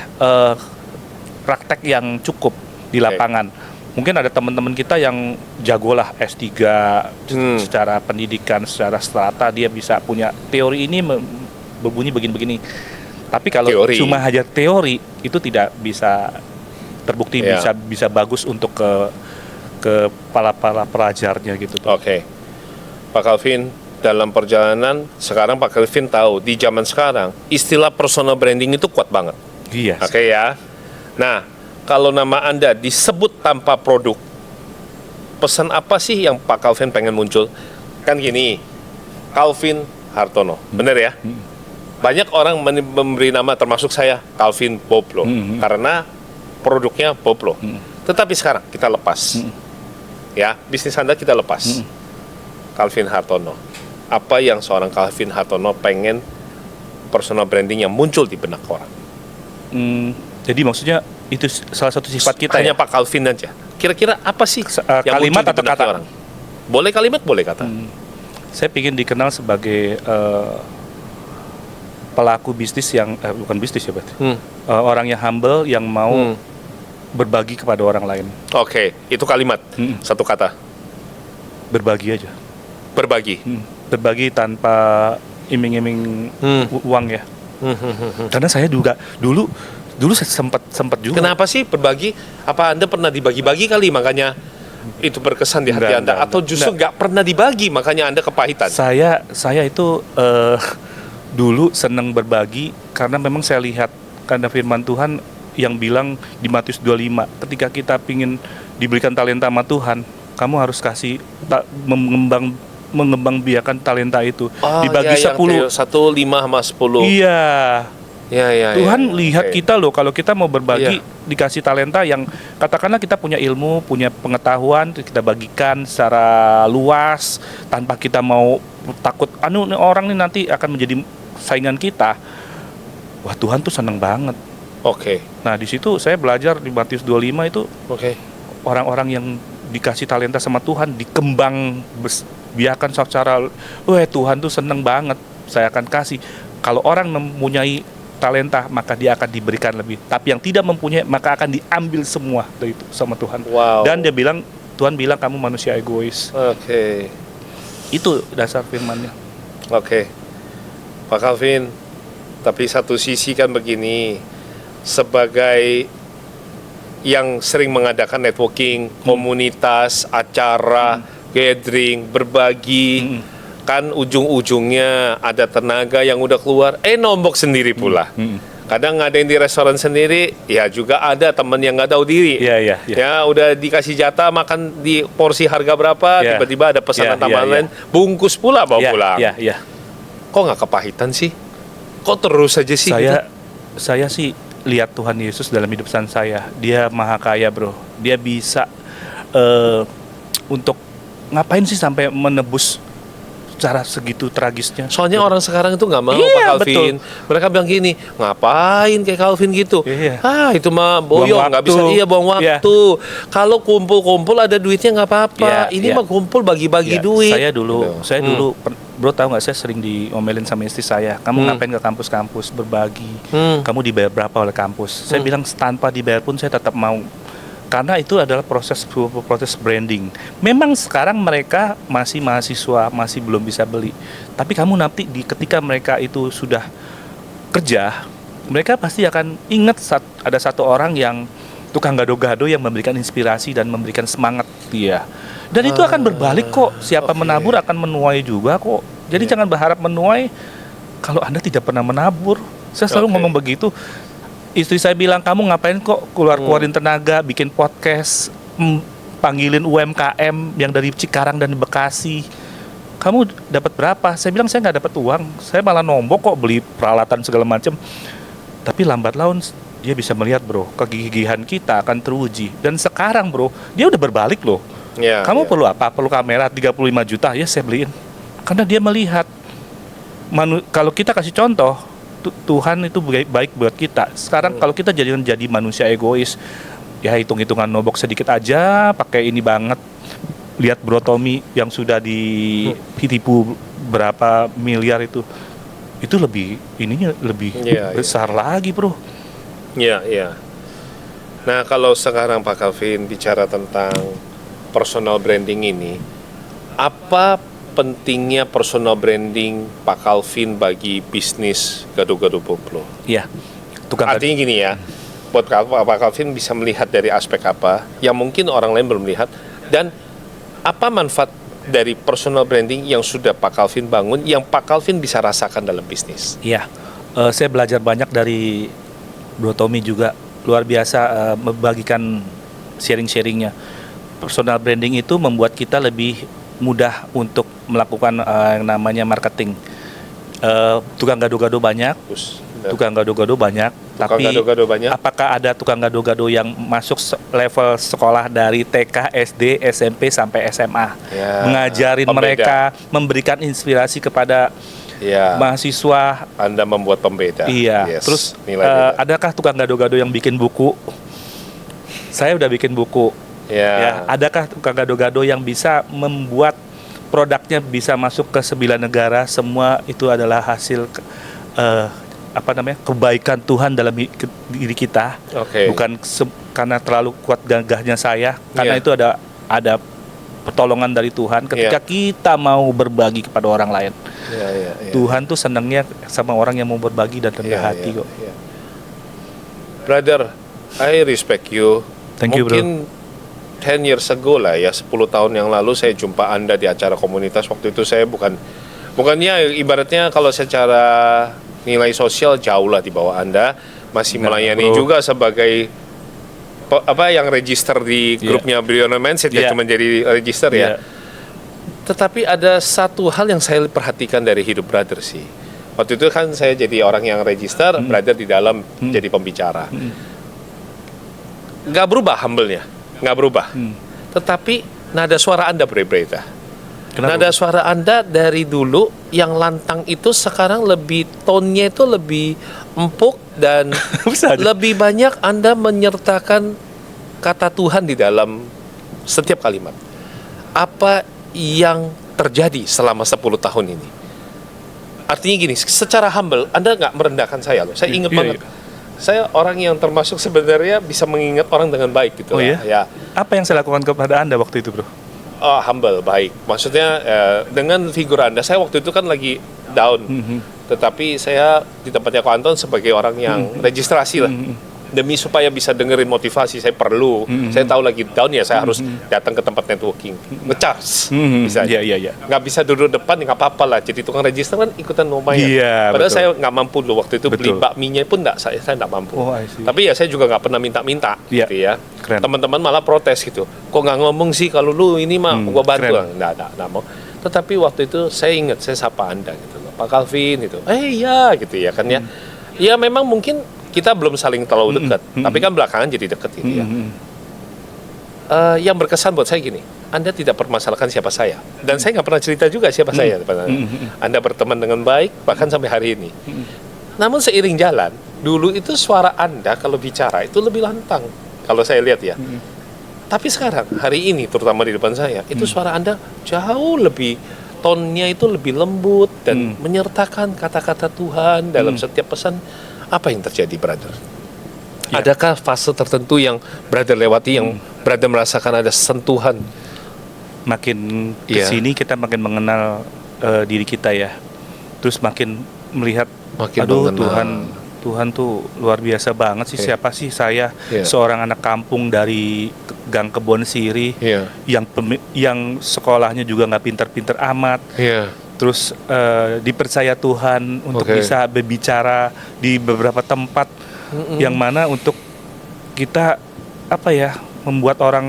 praktek yang cukup di lapangan. Mungkin ada teman-teman kita yang jagolah S3 secara pendidikan, secara strata, dia bisa punya teori ini berbunyi begini-begini. Tapi kalau cuma hanya teori itu tidak bisa terbukti bisa bagus untuk ke para pelajarnya gitu. Pak Calvin, dalam perjalanan sekarang Pak Calvin tahu di zaman sekarang istilah personal branding itu kuat banget. Iya. Ya. Nah, kalau nama Anda disebut tanpa produk, pesan apa sih yang Pak Calvin pengen muncul? Kan gini, Calvin Hartono, bener ya? Banyak orang memberi nama, termasuk saya, Calvin Boblo, karena produknya Boblo. Tetapi sekarang kita lepas, ya, bisnis Anda kita lepas. Calvin Hartono, apa yang seorang Calvin Hartono pengen personal branding yang muncul di benak orang? Jadi maksudnya itu salah satu sifat kita hanya ya? Pak Calvin aja. Kira-kira apa sih yang kalimat muncul di atau benak kata? orang? Boleh kalimat, boleh kata. Saya ingin dikenal sebagai pelaku bisnis yang bukan bisnis ya, orang yang humble, yang mau berbagi kepada orang lain. Itu kalimat, satu kata. Berbagi aja. Berbagi. Berbagi tanpa iming-iming uang ya. Karena saya juga dulu saya sempat juga. Kenapa sih berbagi? Apa Anda pernah dibagi-bagi kali makanya itu berkesan di hati Anda? Atau justru nggak pernah dibagi makanya Anda kepahitan? Saya itu dulu senang berbagi karena memang saya lihat karena firman Tuhan yang bilang di Matius 25, ketika kita ingin diberikan talenta sama Tuhan, kamu harus kasih mengembangbiakan talenta itu. Dibagi 10. 1, 5 sama 10. Iya. Tuhan lihat okay. kita loh, kalau kita mau berbagi dikasih talenta yang katakanlah kita punya ilmu, punya pengetahuan, kita bagikan secara luas tanpa kita mau takut orang ini nanti akan menjadi saingan kita. Wah, Tuhan tuh seneng banget. Oke. Nah, di situ saya belajar di Matius 25 itu orang-orang yang dikasih talenta sama Tuhan biarkan secara Tuhan tuh seneng banget, saya akan kasih. Kalau orang mempunyai talenta maka dia akan diberikan lebih, tapi yang tidak mempunyai maka akan diambil semua dari itu sama Tuhan. Dan Tuhan bilang kamu manusia egois. Itu dasar firman-Nya. Pak Calvin, tapi satu sisi kan begini, sebagai yang sering mengadakan networking, komunitas, acara, gathering, berbagi, kan ujung-ujungnya ada tenaga yang udah keluar, nombok sendiri pula. Kadang ngadain di restoran sendiri, ya juga ada teman yang nggak tahu diri. Ya udah dikasih jatah makan di porsi harga berapa, tiba-tiba ada pesanan tambahan lain, bungkus pula bawa pulang. Kok nggak kepahitan sih? Kok terus aja sih? Saya sih lihat Tuhan Yesus dalam hidup saya. Dia maha kaya, bro. Dia bisa untuk ngapain sih sampai menebus secara segitu tragisnya. Soalnya orang sekarang itu nggak mau Pak Calvin. Mereka bilang gini, ngapain kayak Calvin gitu? Itu mah boyong, nggak bisa. Buang waktu. Kalau kumpul-kumpul ada duitnya nggak apa-apa. Ini mah kumpul bagi-bagi duit. Saya dulu, bro, tahu nggak, saya sering diomelin sama istri saya. Kamu ngapain ke kampus-kampus berbagi? Kamu dibayar berapa oleh kampus? Saya bilang tanpa dibayar pun saya tetap mau. Karena itu adalah proses branding. Memang sekarang mereka masih mahasiswa, masih belum bisa beli. Tapi kamu nanti ketika mereka itu sudah kerja, mereka pasti akan ingat ada satu orang yang tukang gado-gado yang memberikan inspirasi dan memberikan semangat dia. Dan itu akan berbalik kok. Siapa menabur akan menuai juga kok. Jadi jangan berharap menuai kalau Anda tidak pernah menabur. Saya selalu ngomong begitu. Istri saya bilang, kamu ngapain kok keluarin tenaga, bikin podcast, panggilin UMKM yang dari Cikarang dan Bekasi. Kamu dapat berapa? Saya bilang saya nggak dapat uang. Saya malah nombok kok beli peralatan segala macam. Tapi lambat laun dia bisa melihat, bro, kegigihan kita akan teruji. Dan sekarang, bro, dia udah berbalik loh. Kamu perlu apa? Perlu kamera 35 juta, ya saya beliin. Karena dia melihat, kalau kita kasih contoh, Tuhan itu baik buat kita. Sekarang kalau kita jadi manusia egois, ya hitung-hitungan nobok sedikit aja, pakai ini banget. Lihat Bro Tommy yang sudah ditipu berapa miliar itu lebih besar lagi, bro. Iya. Nah, kalau sekarang Pak Calvin bicara tentang personal branding ini, apa pentingnya personal branding Pak Calvin bagi bisnis Gado-Gado Koplo? Iya. Artinya gini ya, buat Pak Calvin bisa melihat dari aspek apa yang mungkin orang lain belum lihat, dan apa manfaat dari personal branding yang sudah Pak Calvin bangun, yang Pak Calvin bisa rasakan dalam bisnis? Iya, saya belajar banyak dari Bro Tommy juga, luar biasa membagikan sharing-sharingnya. Personal branding itu membuat kita lebih mudah untuk melakukan yang namanya marketing. Tukang gado-gado banyak, tapi apakah ada tukang gado-gado yang masuk level sekolah dari TK, SD, SMP sampai SMA, mengajarin mereka, memberikan inspirasi kepada mahasiswa? Anda membuat pembeda. Iya. Terus adakah tukang gado-gado yang bikin buku? Saya udah bikin buku. Ya, adakah tukang gado-gado yang bisa membuat produknya bisa masuk ke 9 negara? Semua itu adalah hasil kebaikan Tuhan dalam diri kita. Bukan karena terlalu kuat gagahnya saya, karena itu ada pertolongan dari Tuhan ketika kita mau berbagi kepada orang lain. Tuhan tuh senangnya sama orang yang mau berbagi dan rendah hati kok. Brother, I respect you. Thank you, bro. Mungkin 10 years ago lah ya, 10 tahun yang lalu saya jumpa Anda di acara komunitas. Waktu itu saya bukannya ibaratnya kalau secara nilai sosial jauh lah di bawah Anda, masih melayani juga sebagai yang register di grupnya Brilliant Mindset, cuma jadi register ya. Tetapi ada satu hal yang saya perhatikan dari hidup brother sih. Waktu itu kan saya jadi orang yang register, brother di dalam jadi pembicara. Nggak berubah humble-nya, nggak berubah. Tetapi nada suara Anda berbeda. Nada suara Anda dari dulu yang lantang itu sekarang lebih tone-nya itu lebih empuk dan lebih banyak Anda menyertakan kata Tuhan di dalam setiap kalimat. Apa yang terjadi selama 10 tahun ini? Artinya gini, secara humble Anda nggak merendahkan saya loh. Saya ingat banget. Saya orang yang termasuk sebenarnya bisa mengingat orang dengan baik gitu. Ya. Apa yang saya lakukan kepada Anda waktu itu, bro? Humble, baik. Maksudnya dengan figur Anda, saya waktu itu kan lagi down. Tetapi saya di tempatnya Ko Anton sebagai orang yang registrasi lah. Demi supaya bisa dengerin motivasi, saya perlu. Saya tahu lagi down ya, saya harus datang ke tempat networking, ngecharge. Bisa. Nggak bisa duduk depan, nggak apa-apa lah. Jadi tukang register kan ikutan lumayan. Padahal saya nggak mampu loh waktu itu beli bakminya pun saya nggak mampu. Tapi ya saya juga nggak pernah minta-minta, gitu ya. Teman-teman malah protes gitu. Kok nggak ngomong sih kalau lu ini mah gua bantu? Nggak mau. Tetapi waktu itu saya ingat, saya sapa Anda gitu loh, Pak Calvin gitu. Iya gitu ya kan ya. Ya memang mungkin kita belum saling terlalu dekat, tapi kan belakangan jadi dekat gitu ya. Yang berkesan buat saya gini, Anda tidak permasalahkan siapa saya, dan saya nggak pernah cerita juga siapa saya. Anda berteman dengan baik bahkan sampai hari ini. Namun seiring jalan, dulu itu suara Anda kalau bicara itu lebih lantang, kalau saya lihat ya. Tapi sekarang, hari ini terutama di depan saya, itu suara Anda jauh lebih, tonnya itu lebih lembut dan menyertakan kata-kata Tuhan dalam setiap pesan. Apa yang terjadi, brother? Adakah fase tertentu yang brother lewati, yang brother merasakan ada sentuhan? Makin kesini kita makin mengenal diri kita ya. Terus makin melihat, Tuhan tuh luar biasa banget sih. Siapa sih saya, seorang anak kampung dari Gang Kebon Siri, yang sekolahnya juga nggak pinter-pinter amat. terus dipercaya Tuhan untuk bisa berbicara di beberapa tempat yang mana untuk kita membuat orang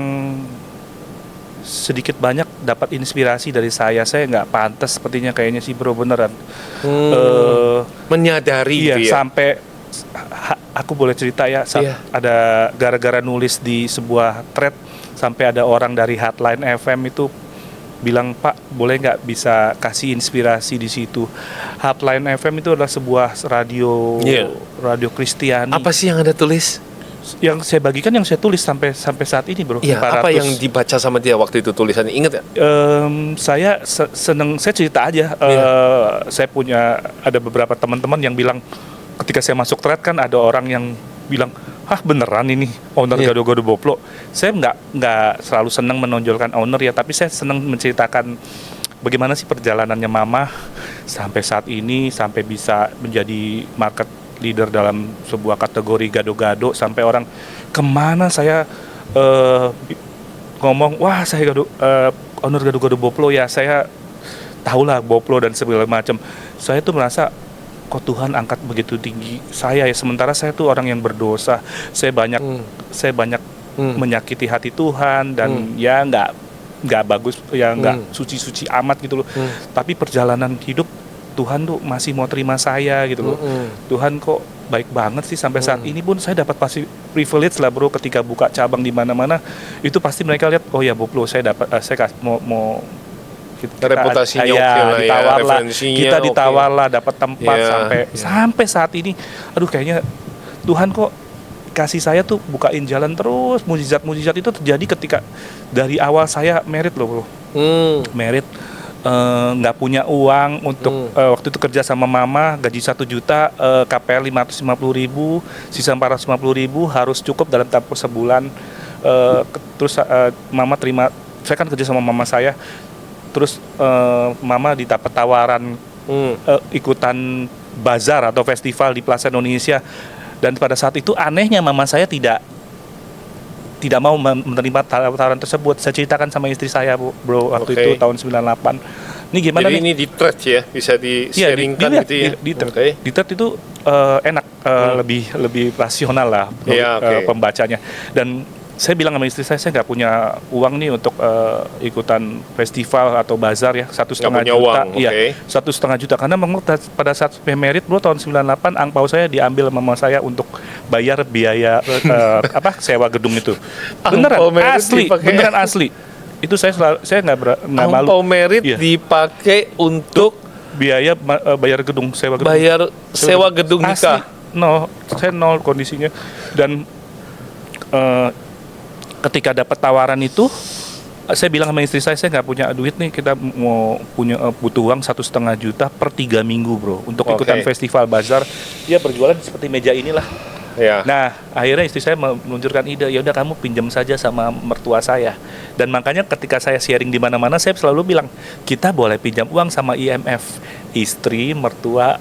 sedikit banyak dapat inspirasi dari saya nggak pantas sepertinya kayaknya sih bro, beneran. Menyadari iya, gitu ya? Sampai aku boleh cerita ya, ada gara-gara nulis di sebuah thread, sampai ada orang dari Hotline FM itu bilang, Pak boleh nggak bisa kasih inspirasi di situ. Hotline FM itu adalah sebuah radio Kristiani. Apa sih yang Anda tulis? Yang saya bagikan, yang saya tulis sampai saat ini bro. Iya, apa yang dibaca sama dia waktu itu tulisannya, ingat ya? Saya seneng, saya cerita aja. Saya punya ada beberapa teman-teman yang bilang, ketika saya masuk thread kan ada orang yang bilang, beneran ini owner Gado-Gado Boplo. Saya nggak selalu senang menonjolkan owner ya, tapi saya senang menceritakan bagaimana sih perjalanannya Mama sampai saat ini, sampai bisa menjadi market leader dalam sebuah kategori gado-gado, sampai orang kemana saya ngomong, wah saya owner Gado-Gado Boplo ya, saya tahulah Boplo dan segala macam. Saya tuh merasa kok Tuhan angkat begitu tinggi saya ya, sementara saya tuh orang yang berdosa, saya banyak menyakiti hati Tuhan dan ya nggak bagus ya, nggak suci-suci amat gitu loh. Tapi perjalanan hidup Tuhan tuh masih mau terima saya gitu loh. Tuhan kok baik banget sih, sampai saat ini pun saya dapat pasti privilege lah bro, ketika buka cabang di mana-mana itu pasti mereka lihat, oh ya Boplo saya dapat, saya mau reputasinya ditawar lah, kita ditawar lah, dapat tempat sampai saat ini. Aduh, kayaknya Tuhan kok kasih saya tuh bukain jalan terus. Mujizat itu terjadi ketika dari awal saya merit loh bro. Merit, nggak punya uang untuk waktu itu kerja sama Mama, gaji 1 juta, KPR 550.000, sisa 450.000 harus cukup dalam tempo sebulan. Terus Mama terima, saya kan kerja sama Mama saya. Terus Mama dapat tawaran ikutan bazar atau festival di Plaza Indonesia, dan pada saat itu anehnya Mama saya tidak mau menerima tawaran tersebut. Saya ceritakan sama istri saya bro waktu itu tahun 98. Ini gimana? Jadi ini di thread ya, bisa di-sharingkan gitu ya? Di thread itu enak, lebih rasional lah pembacanya. Dan saya bilang sama istri saya nggak punya uang nih untuk ikutan festival atau bazar ya, 1,5 juta. Iya, 1,5 juta. Karena memang pada saat merit bro tahun 98, angpau saya diambil mama saya untuk bayar biaya sewa gedung itu. Beneran asli. Itu saya nggak malu. Angpau merit dipakai untuk biaya bayar gedung, sewa gedung. Bayar sewa gedung nikah. Saya nol kondisinya. Dan ketika dapat tawaran itu, saya bilang sama istri saya nggak punya duit nih, kita mau butuh uang 1,5 juta per 3 minggu bro, untuk ikutan festival bazar. Dia berjualan seperti meja inilah. Nah, akhirnya istri saya meluncurkan ide, ya udah kamu pinjam saja sama mertua saya. Dan makanya ketika saya sharing di mana-mana, saya selalu bilang, kita boleh pinjam uang sama IMF, istri, mertua,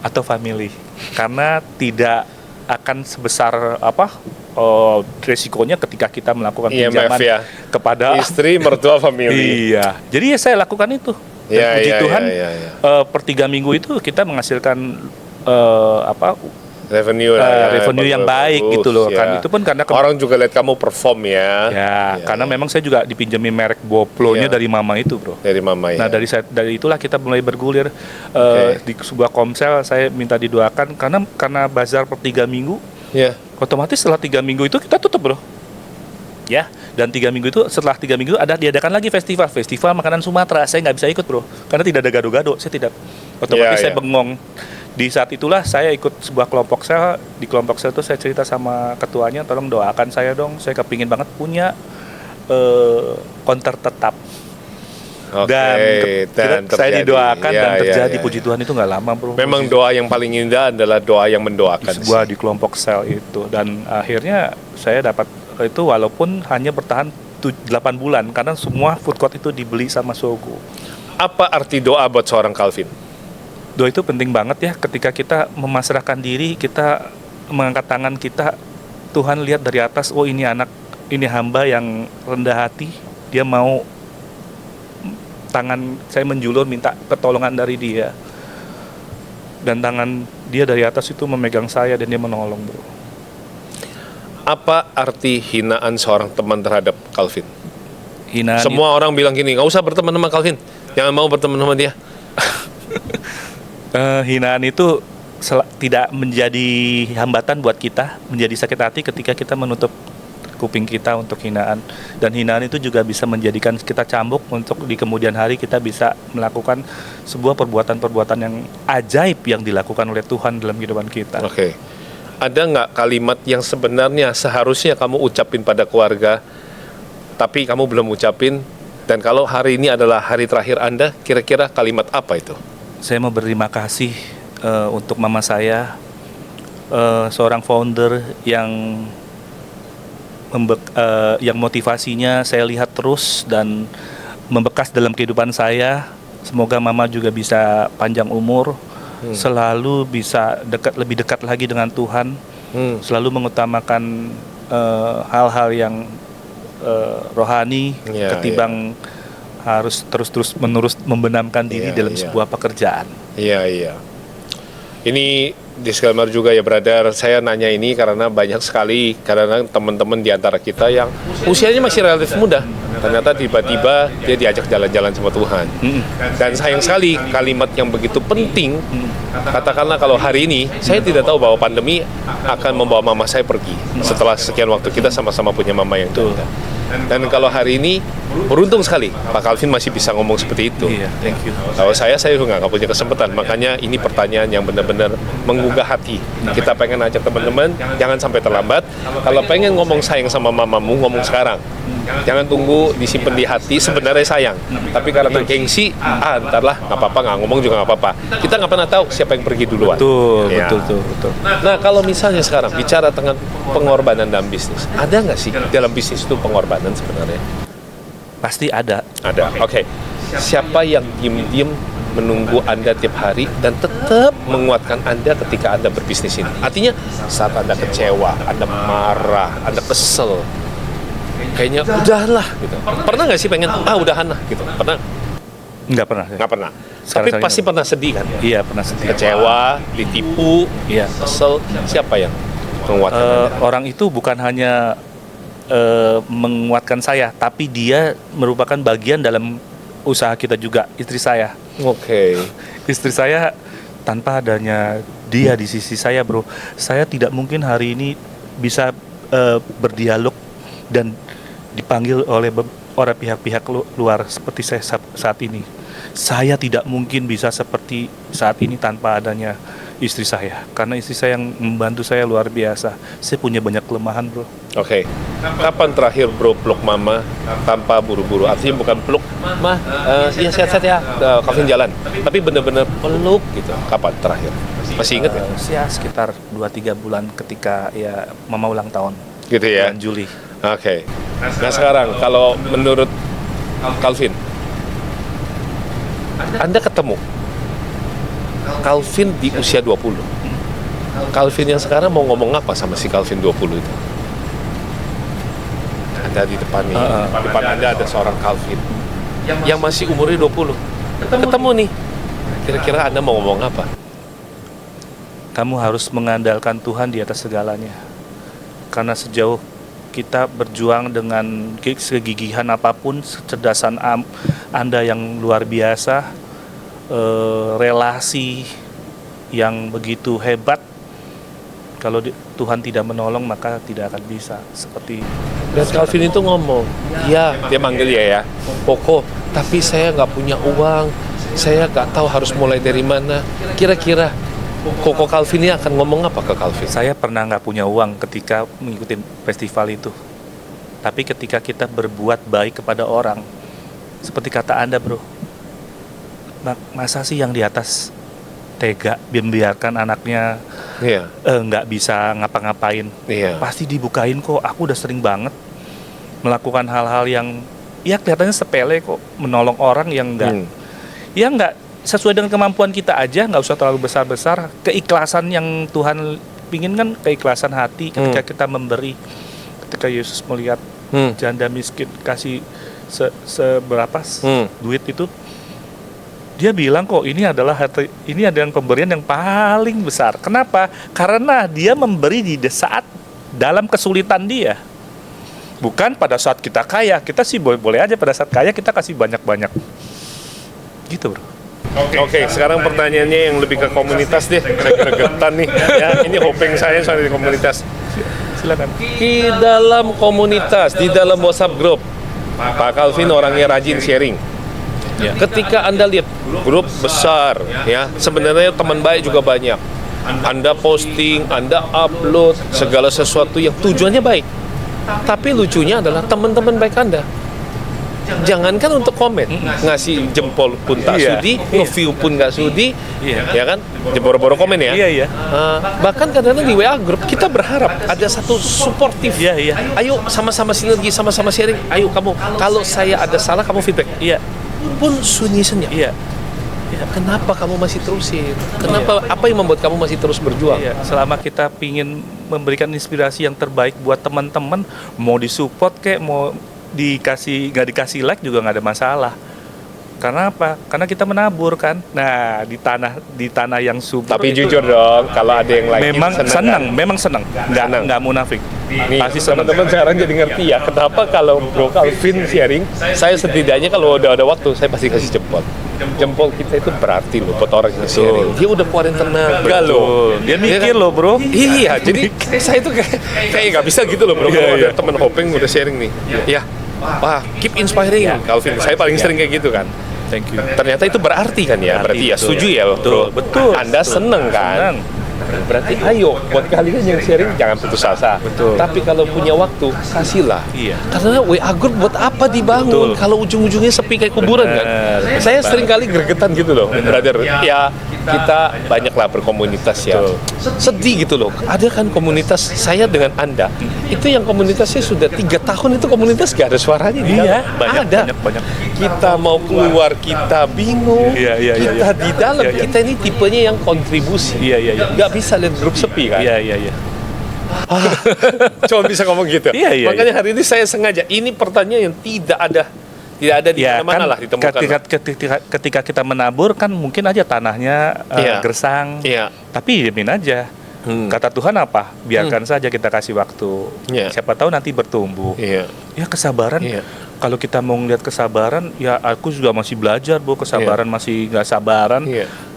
atau family, karena tidak akan sebesar resikonya ketika kita melakukan pinjaman kepada istri, mertua, family. Iya, jadi saya lakukan itu. Dan puji Tuhan, per 3 minggu itu kita menghasilkan revenue yang baik gitu loh. Kan itu pun karena orang juga lihat kamu perform ya. Karena memang saya juga dipinjemin merek Boplo-nya dari Mama itu bro. Dari Mama ya. Nah dari itulah kita mulai bergulir di sebuah komsel. Saya minta didoakan karena bazar per 3 minggu. Otomatis setelah 3 minggu itu kita tutup bro. Dan 3 minggu itu, setelah 3 minggu diadakan lagi festival makanan Sumatera. Saya nggak bisa ikut bro, karena tidak ada gado-gado. Saya tidak, otomatis saya bengong. Di saat itulah saya ikut sebuah kelompok sel. Di kelompok sel itu saya cerita sama ketuanya, tolong doakan saya dong, saya kepingin banget punya konter tetap. Dan saya didoakan dan terjadi. Puji Tuhan, itu nggak lama bro. Memang doa yang paling indah adalah doa yang mendoakan. Sebuah di kelompok sel itu, dan akhirnya saya dapat itu walaupun hanya bertahan 8 bulan karena semua food court itu dibeli sama Sogo. Apa arti doa buat seorang Calvin? Doa itu penting banget ya, ketika kita memasrahkan diri, kita mengangkat tangan kita, Tuhan lihat dari atas, oh ini anak, ini hamba yang rendah hati, dia mau tangan saya menjulur minta pertolongan dari dia, dan tangan dia dari atas itu memegang saya dan dia menolong, bro. Apa arti hinaan seorang teman terhadap Calvin? Hinaan Semua orang bilang gini, nggak usah berteman sama Calvin, jangan mau berteman sama dia. Hinaan itu tidak menjadi hambatan buat kita, menjadi sakit hati ketika kita menutup kuping kita untuk hinaan. Dan hinaan itu juga bisa menjadikan kita cambuk untuk di kemudian hari kita bisa melakukan sebuah perbuatan-perbuatan yang ajaib yang dilakukan oleh Tuhan dalam kehidupan kita. Oke. Ada nggak kalimat yang sebenarnya seharusnya kamu ucapin pada keluarga, tapi kamu belum ucapin, dan kalau hari ini adalah hari terakhir Anda, kira-kira kalimat apa itu? Saya mau berterima kasih untuk mama saya, seorang founder yang motivasinya saya lihat terus dan membekas dalam kehidupan saya. Semoga mama juga bisa panjang umur, selalu bisa lebih dekat lagi dengan Tuhan, selalu mengutamakan hal-hal yang rohani ketimbang harus terus-menerus membenamkan diri dalam sebuah pekerjaan. Iya. Ini disclaimer juga ya, brother. Saya nanya ini karena banyak sekali karena teman-teman di antara kita yang usianya masih relatif muda, ternyata tiba-tiba dia diajak jalan-jalan sama Tuhan. Dan sayang sekali kalimat yang begitu penting. Katakanlah kalau hari ini saya tidak tahu bahwa pandemi akan membawa mama saya pergi setelah sekian waktu kita sama-sama punya mama yang tua. Dan kalau hari ini beruntung sekali Pak Calvin masih bisa ngomong seperti itu. Iya, thank you. Kalau saya nggak punya kesempatan. Makanya ini pertanyaan yang benar-benar menggugah hati. Kita pengen ajak teman-teman, jangan sampai terlambat. Kalau pengen ngomong sayang sama mamamu, ngomong sekarang. Jangan tunggu disimpan di hati. Sebenarnya sayang, tapi karena gengsi, ntarlah nggak apa-apa, nggak ngomong juga nggak apa-apa. Kita nggak pernah tahu siapa yang pergi duluan. Betul. Nah, kalau misalnya sekarang bicara tentang pengorbanan dalam bisnis, ada nggak sih dalam bisnis itu pengorbanan sebenarnya? Pasti ada. Oke. Siapa yang diem-diem menunggu Anda tiap hari dan tetap menguatkan Anda ketika Anda berbisnis ini? Artinya saat Anda kecewa, Anda marah, Anda kesel, kayaknya udahanlah gitu. Pernah nggak sih pengen udahan lah gitu? Pernah? Nggak pernah. Nggak pernah. Tapi pasti pernah sedih kan? Iya, pernah sedih. Kecewa, ditipu, kesel. Siapa yang menguatkan Anda? Orang itu bukan hanya menguatkan saya, tapi dia merupakan bagian dalam usaha kita juga, istri saya. Oke. Istri saya, tanpa adanya dia di sisi saya, bro, saya tidak mungkin hari ini bisa berdialog dan dipanggil oleh pihak-pihak luar seperti saya saat ini. Saya tidak mungkin bisa seperti saat ini tanpa adanya istri saya, karena istri saya yang membantu saya luar biasa. Saya punya banyak kelemahan, bro. Oke. Kapan terakhir bro peluk mama tanpa buru-buru? Artinya bukan peluk, mah, iya sehat-sehat ya, Calvin jalan. Tapi benar-benar peluk gitu. Kapan terakhir? Masih ingat ya? Sekitar 2-3 bulan ketika ya mama ulang tahun. Gitu ya? Bulan Juli. Oke. Nah sekarang kalau menurut Calvin, Anda ketemu Calvin di usia 20. Calvin yang sekarang mau ngomong apa sama si Calvin 20 itu? Anda di depan nih, depan Anda ada seorang Calvin yang masih umurnya 20. Ketemu nih. Kira-kira Anda mau ngomong apa? Kamu harus mengandalkan Tuhan di atas segalanya. Karena sejauh kita berjuang dengan kegigihan apapun, kecerdasan Anda yang luar biasa, relasi yang begitu hebat, kalau Tuhan tidak menolong maka tidak akan bisa seperti. Dan Calvin itu ngomong, ya dia manggil ya Koko, tapi saya nggak punya uang, saya nggak tahu harus mulai dari mana. Kira-kira Koko Calvin ini akan ngomong apa ke Calvin? Saya pernah nggak punya uang ketika mengikuti festival itu, tapi ketika kita berbuat baik kepada orang, seperti kata Anda, bro, masa sih yang di atas tega membiarkan anaknya nggak bisa ngapa-ngapain? Pasti dibukain kok. Aku udah sering banget melakukan hal-hal yang ya kelihatannya sepele kok, menolong orang yang nggak sesuai dengan kemampuan kita aja, nggak usah terlalu besar-besar. Keikhlasan yang Tuhan pingin kan keikhlasan hati ketika kita memberi. Ketika Yesus melihat janda miskin kasih seberapa duit itu. Dia bilang kok ini adalah pemberian yang paling besar. Kenapa? Karena dia memberi di saat dalam kesulitan dia. Bukan pada saat kita kaya. Kita sih boleh aja pada saat kaya kita kasih banyak-banyak. Gitu bro. Oke, sekarang pertanyaannya yang lebih ke komunitas deh. Gregetan nih. Ya, ini hoping saya soal di komunitas. Silakan. Di dalam komunitas, di dalam WhatsApp grup, Pak Calvin orangnya rajin sharing. Ya. Ketika Anda lihat grup besar, ya sebenarnya teman baik juga banyak. Anda posting, Anda upload segala sesuatu yang tujuannya baik. Tapi lucunya adalah teman-teman baik Anda. Jangankan untuk komen, ngasih jempol pun tak sudi, nge-view pun nggak sudi, ya kan? Boro-boro komen ya. Bahkan kadang-kadang di WA grup kita berharap ada satu suportif. Ayo sama-sama sinergi, sama-sama sharing. Ayo kamu, kalau saya ada salah kamu feedback. Pun sunyi senyap. Kenapa kamu masih terusin? Kenapa? Apa yang membuat kamu masih terus berjuang? Selama kita pingin memberikan inspirasi yang terbaik buat teman-teman, mau disupport kayak mau nggak dikasih like juga nggak ada masalah. Karena apa? Karena kita menabur kan. Nah di tanah yang subur. Tapi jujur dong, kalau ada yang like memang senang. Nggak munafik. Nih, pasti teman-teman sekarang jadi ngerti ya kenapa kalau Bro Calvin sharing, saya setidaknya kalau udah ada waktu saya pasti kasih jempol. Jempol kita itu berarti loh buat orang yang sharing. Dia udah keluarin tenaga loh. Dia mikir loh bro. Iya, jadi saya itu kayak nggak bisa gitu loh bro. Kalau ada teman hoping udah sharing nih. Wah, keep inspiring Calvin. Saya paling sering kayak gitu kan. Thank you. Ternyata itu berarti kan ya. Berarti ya setuju ya bro. Betul. Anda seneng kan? Berarti ayo buat kalian yang sharing jangan putus asa. Tapi kalau punya waktu kasihlah. Karena WA group buat apa dibangun kalau ujung-ujungnya sepi kayak kuburan kan. Saya sering kali gregetan gitu loh, brother. Ya kita banyaklah berkomunitas ya. Sedih gitu loh. Ada kan komunitas saya dengan Anda. Itu yang komunitasnya sudah 3 tahun itu komunitas gak ada suaranya di dalam. Banyak. Kita mau keluar kita bingung. Kita di dalam kita ini tipenya yang kontribusi. Gak bisa lihat grup sepi kan? Cuma bisa ngomong gitu. Makanya hari ini saya sengaja. Ini pertanyaan yang tidak ada di mana-mana lah ditemukan. Ketika kita menabur kan mungkin aja tanahnya gersang. Tapi diamin aja. Kata Tuhan apa? Biarkan saja kita kasih waktu. Siapa tahu nanti bertumbuh. Ya kesabaran. Kalau kita mau ngeliat kesabaran, ya aku juga masih belajar, Bu. Kesabaran masih nggak sabaran.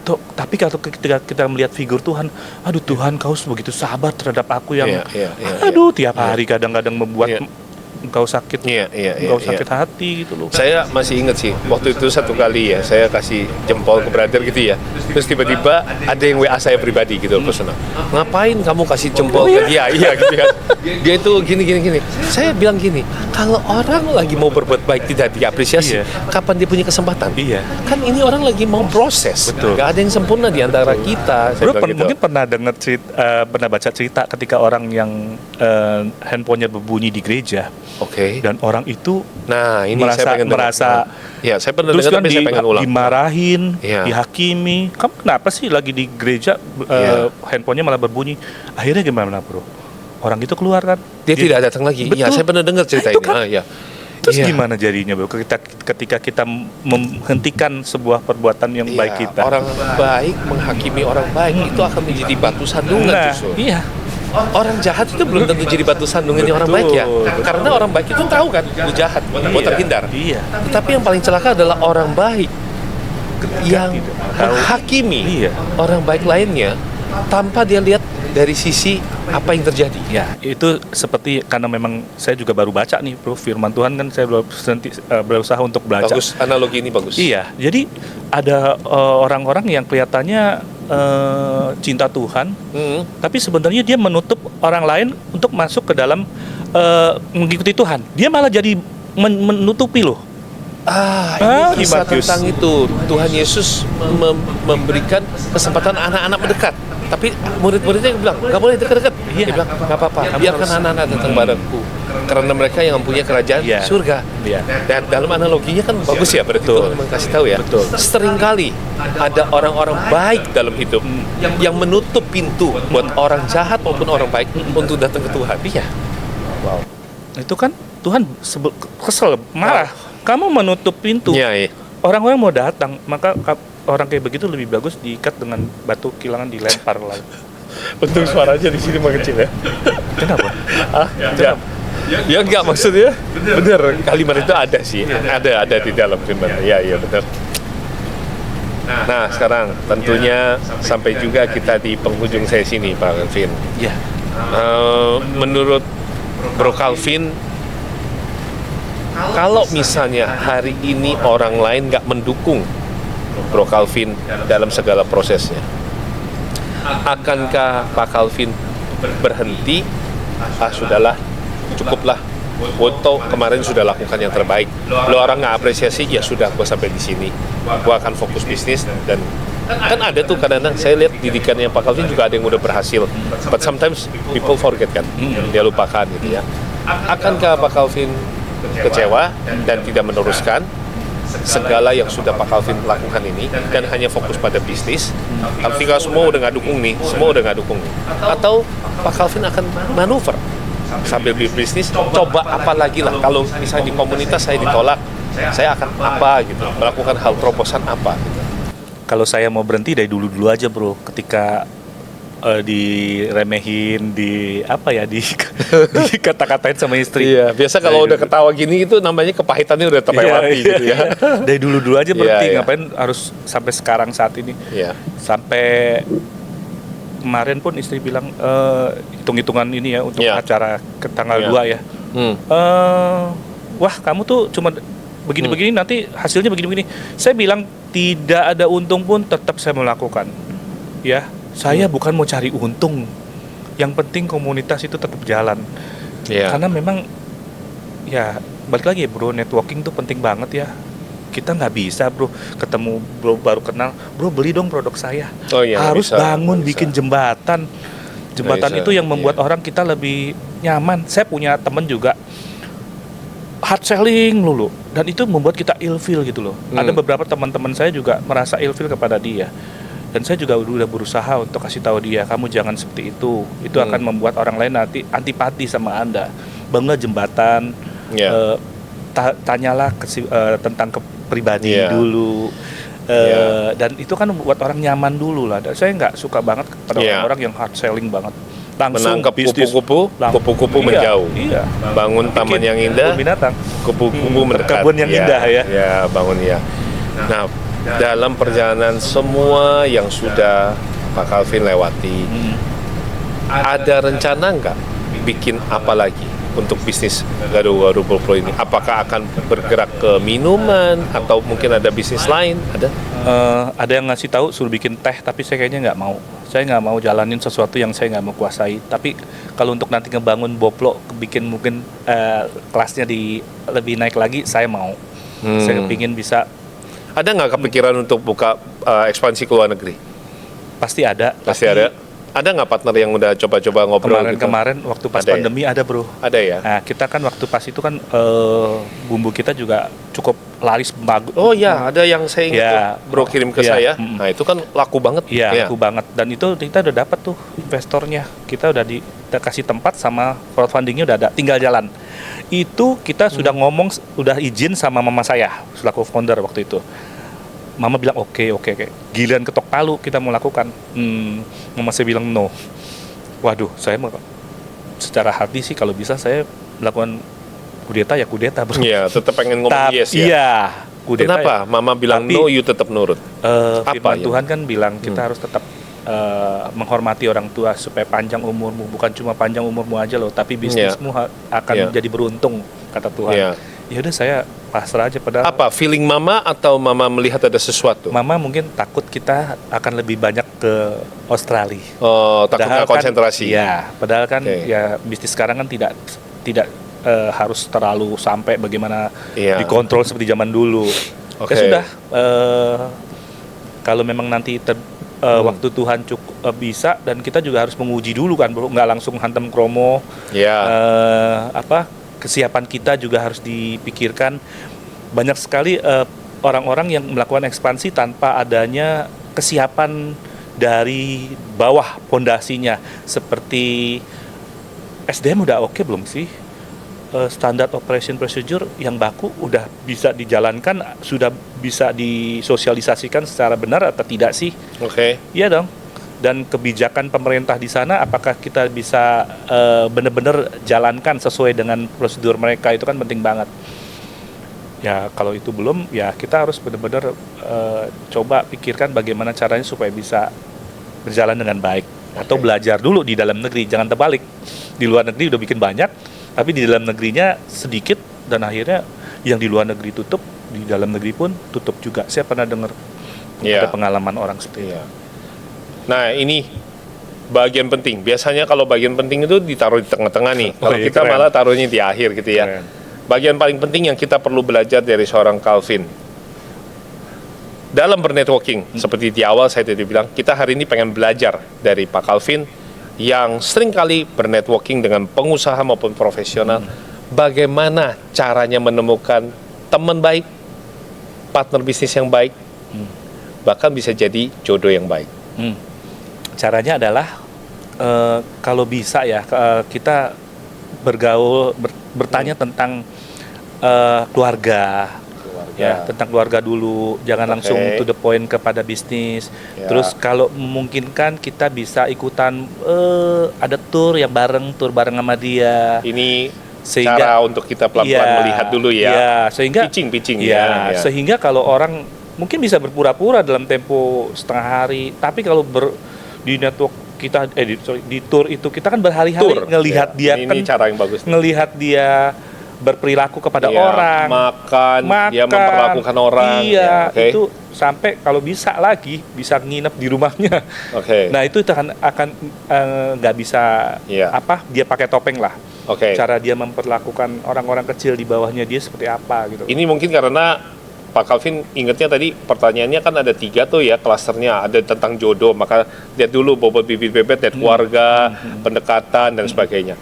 Tapi kalau kita melihat figur Tuhan, aduh Tuhan kau begitu sabar terhadap aku yang, tiap hari kadang-kadang membuat engkau sakit, sakit hati gitu loh. Saya masih ingat sih waktu itu satu kali ya saya kasih jempol ke brother gitu ya. Terus tiba-tiba ada yang WA saya pribadi gitu loh, personal. Ngapain kamu kasih jempol ke dia? Iya gitu kan. Dia itu gini. Saya bilang gini, kalau orang lagi mau berbuat baik tidak diapresiasi, kapan dia punya kesempatan? Kan ini orang lagi mau proses. Gak ada yang sempurna di antara kita. Bro, mungkin pernah dengar pernah baca cerita ketika orang yang handphonenya berbunyi di gereja. Dan orang itu merasa saya pernah terus dengar, kan saya pengen ulang. Dimarahin, dihakimi. Kamu kenapa sih lagi di gereja handphonenya malah berbunyi? Akhirnya gimana bro? Orang itu keluar kan? Dia tidak datang lagi. Iya, saya pernah dengar cerita ini. Kan? Terus gimana jadinya bro? Ketika kita menghentikan sebuah perbuatan yang baik kita. Orang baik menghakimi orang baik itu akan menjadi batu sandungan justru. Orang jahat itu belum tentu jadi batu sandungannya orang baik ya. Karena orang baik itu tahu kan, lu jahat, mau terhindar. Tetapi yang paling celaka adalah orang baik yang menghakimi orang baik lainnya tanpa dia lihat dari sisi apa yang terjadi. Itu seperti karena memang saya juga baru baca nih bro, firman Tuhan kan saya berusaha untuk belajar. Bagus, analogi ini bagus. Jadi ada orang-orang yang kelihatannya cinta Tuhan, tapi sebenarnya dia menutup orang lain untuk masuk ke dalam mengikuti Tuhan. Dia malah jadi menutupi loh. Ini kisah tentang itu. Tuhan Yesus memberikan kesempatan anak-anak mendekat. Tapi murid-muridnya bilang, gak boleh dekat-dekat. Dia bilang, gak apa-apa, biarkan anak-anak datang padaku. Karena mereka yang mempunyai kerajaan surga. Dan dalam analoginya kan bagus ya, berarti Tuhan kasih tahu ya. Seringkali ada orang-orang baik dalam hidup yang menutup pintu buat orang jahat maupun orang baik untuk datang ke Tuhan. Itu kan Tuhan kesel, marah. kamu menutup pintu. Iya. Orang-orang mau datang, maka orang kayak begitu lebih bagus diikat dengan batu kilangan, dilempar lalu. Untung suaranya di sini mengecil ya. Kenapa? Enggak. Ya enggak, maksudnya bener, kalimat itu ada sih, ada di dalam firman. Iya benar. Nah sekarang tentunya sampai juga kita di penghujung sesi ini Pak Calvin. Iya. Menurut Bro Calvin, kalau misalnya hari ini orang lain nggak mendukung Bro Calvin dalam segala prosesnya, akankah Pak Calvin berhenti? Sudahlah, cukuplah. Foto kemarin sudah lakukan yang terbaik. Lo orang nggak apresiasi, ya sudah, gue sampai di sini. Gue akan fokus bisnis. Dan kan ada tuh kadang-kadang saya lihat didikannya Pak Calvin juga ada yang udah berhasil. But sometimes people forget kan, dia lupakan gitu ya. Akankah Pak Calvin kecewa dan tidak meneruskan segala yang sudah Pak Calvin lakukan ini dan hanya fokus pada bisnis? Ketika semua udah nggak dukung nih, atau Pak Calvin akan manuver sambil bisnis, coba apa lagi lah, kalau misalnya di komunitas saya ditolak, saya akan apa gitu, melakukan hal terobosan apa gitu. Kalau saya mau berhenti dari dulu aja bro, ketika diremehin, dikata-katain sama istri. Iya, biasa kalau udah ketawa gini itu namanya kepahitannya udah terlewati gitu ya. Dari dulu aja berhenti, ngapain harus sampai sekarang saat ini. Iya. Sampai kemarin pun istri bilang hitung-hitungan ini ya untuk acara ke tanggal 2 ya. Wah kamu tuh cuma begini-begini, nanti hasilnya begini-begini. Saya bilang tidak ada untung pun tetap saya melakukan. Ya, saya bukan mau cari untung. Yang penting komunitas itu tetap jalan. Karena memang ya balik lagi ya bro, networking tuh penting banget ya. Kita nggak bisa bro ketemu bro baru kenal, bro beli dong produk saya. Harus bangun bikin jembatan itu yang membuat orang kita lebih nyaman. Saya punya temen juga hard selling lulu, dan itu membuat kita ilfeel gitu loh. Ada beberapa teman-teman saya juga merasa ilfeel kepada dia, dan saya juga udah berusaha untuk kasih tahu dia, kamu jangan seperti itu akan membuat orang lain nanti antipati sama Anda. Bangunlah jembatan, tanyalah tentang pribadi dulu, dan itu kan buat orang nyaman dulu lah. Dan saya nggak suka banget pada orang-orang yang hard selling banget, langsung menangkap kupu-kupu menjauh. Bangun taman yang indah, binatang, kupu-kupu mendekat. Kebun yang indah ya. Ya bangun ya. Nah dalam perjalanan semua yang sudah Pak Calvin lewati, ada rencana nggak bikin apa lagi untuk bisnis Gado-Gado Pro ini? Apakah akan bergerak ke minuman atau mungkin ada bisnis lain? Ada yang ngasih tahu suruh bikin teh, tapi saya kayaknya nggak mau. Saya nggak mau jalanin sesuatu yang saya nggak mau kuasai. Tapi kalau untuk nanti ngebangun Boplo, bikin mungkin kelasnya lebih naik lagi, saya mau. Saya kepingin bisa. Ada nggak kepikiran untuk buka ekspansi ke luar negeri? Pasti ada. Ada nggak partner yang udah coba-coba ngobrol kemarin waktu pas pandemi ya? Ada bro. Ada ya. Nah kita kan waktu pas itu kan bumbu kita juga cukup laris bagus. Oh iya, ada yang saya ingat bro kirim ke saya. Nah itu kan laku banget. Iya laku banget. Dan itu kita udah dapat tuh investornya. Kita udah kasih tempat sama crowdfundingnya udah ada, tinggal jalan. Itu kita sudah ngomong, udah izin sama mama saya selaku founder waktu itu. Mama bilang oke. Giliran ketok palu kita mau lakukan. Mama saya bilang no. Waduh, saya mau secara hati sih kalau bisa saya melakukan kudeta bro. Iya, tetap pengen ngomong yes ya. Iya, kudeta. Kenapa? Ya. Mama bilang no, you tetap nurut. Firman Tuhan kan bilang kita harus tetap menghormati orang tua supaya panjang umurmu. Bukan cuma panjang umurmu aja loh, tapi bisnismu akan jadi beruntung, kata Tuhan. Ya udah saya pasrah aja padahal. Apa feeling mama atau mama melihat ada sesuatu? Mama mungkin takut kita akan lebih banyak ke Australia. Oh, takutnya konsentrasi. Iya, padahal kan ya bisnis sekarang kan tidak harus terlalu sampai bagaimana dikontrol seperti zaman dulu. Ya sudah, kalau memang nanti waktu Tuhan cukup bisa, dan kita juga harus menguji dulu kan bro, nggak langsung hantam kromo. Kesiapan kita juga harus dipikirkan. Banyak sekali orang-orang yang melakukan ekspansi tanpa adanya kesiapan dari bawah pondasinya. Seperti SDM udah oke belum sih? standar operation procedure yang baku udah bisa dijalankan, sudah bisa disosialisasikan secara benar atau tidak sih? Oke. Iya dong. Dan kebijakan pemerintah di sana, apakah kita bisa benar-benar jalankan sesuai dengan prosedur mereka, itu kan penting banget. Ya kalau itu belum, ya kita harus benar-benar coba pikirkan bagaimana caranya supaya bisa berjalan dengan baik. Atau belajar dulu di dalam negeri, jangan terbalik. Di luar negeri udah bikin banyak, tapi di dalam negerinya sedikit, dan akhirnya yang di luar negeri tutup, di dalam negeri pun tutup juga. Saya pernah dengar ada pengalaman orang seperti itu. Nah ini bagian penting. Biasanya kalau bagian penting itu ditaruh di tengah-tengah nih. Kalau kita keren. malah taruhnya di akhir gitu ya. Keren. Bagian paling penting yang kita perlu belajar dari seorang Calvin dalam bernetworking, seperti di awal saya tadi bilang, kita hari ini pengen belajar dari Pak Calvin yang sering kali bernetworking dengan pengusaha maupun profesional, bagaimana caranya menemukan teman baik, partner bisnis yang baik, bahkan bisa jadi jodoh yang baik. Caranya adalah kalau bisa ya kita bergaul, bertanya tentang keluarga. Ya, tentang keluarga dulu, jangan langsung to the point kepada bisnis. Terus kalau memungkinkan kita bisa ikutan ada tour bareng sama dia. Ini sehingga cara untuk kita pelan-pelan melihat dulu ya. Sehingga pitching sehingga kalau orang mungkin bisa berpura-pura dalam tempo setengah hari, tapi kalau di network kita di tour itu kita kan berhari-hari ngelihat dia ini kan, cara yang bagus. Ngelihat dia berperilaku kepada orang, makan, dia memperlakukan orang. Itu sampai kalau bisa lagi bisa nginep di rumahnya. Nah itu akan nggak bisa dia pakai topeng lah. Cara dia memperlakukan orang-orang kecil di bawahnya dia seperti apa gitu. Ini mungkin karena Pak Calvin ingatnya tadi pertanyaannya kan ada 3 tuh ya klasternya, ada tentang jodoh, maka lihat dulu bobot bibit bebet, lihat keluarga, pendekatan dan sebagainya.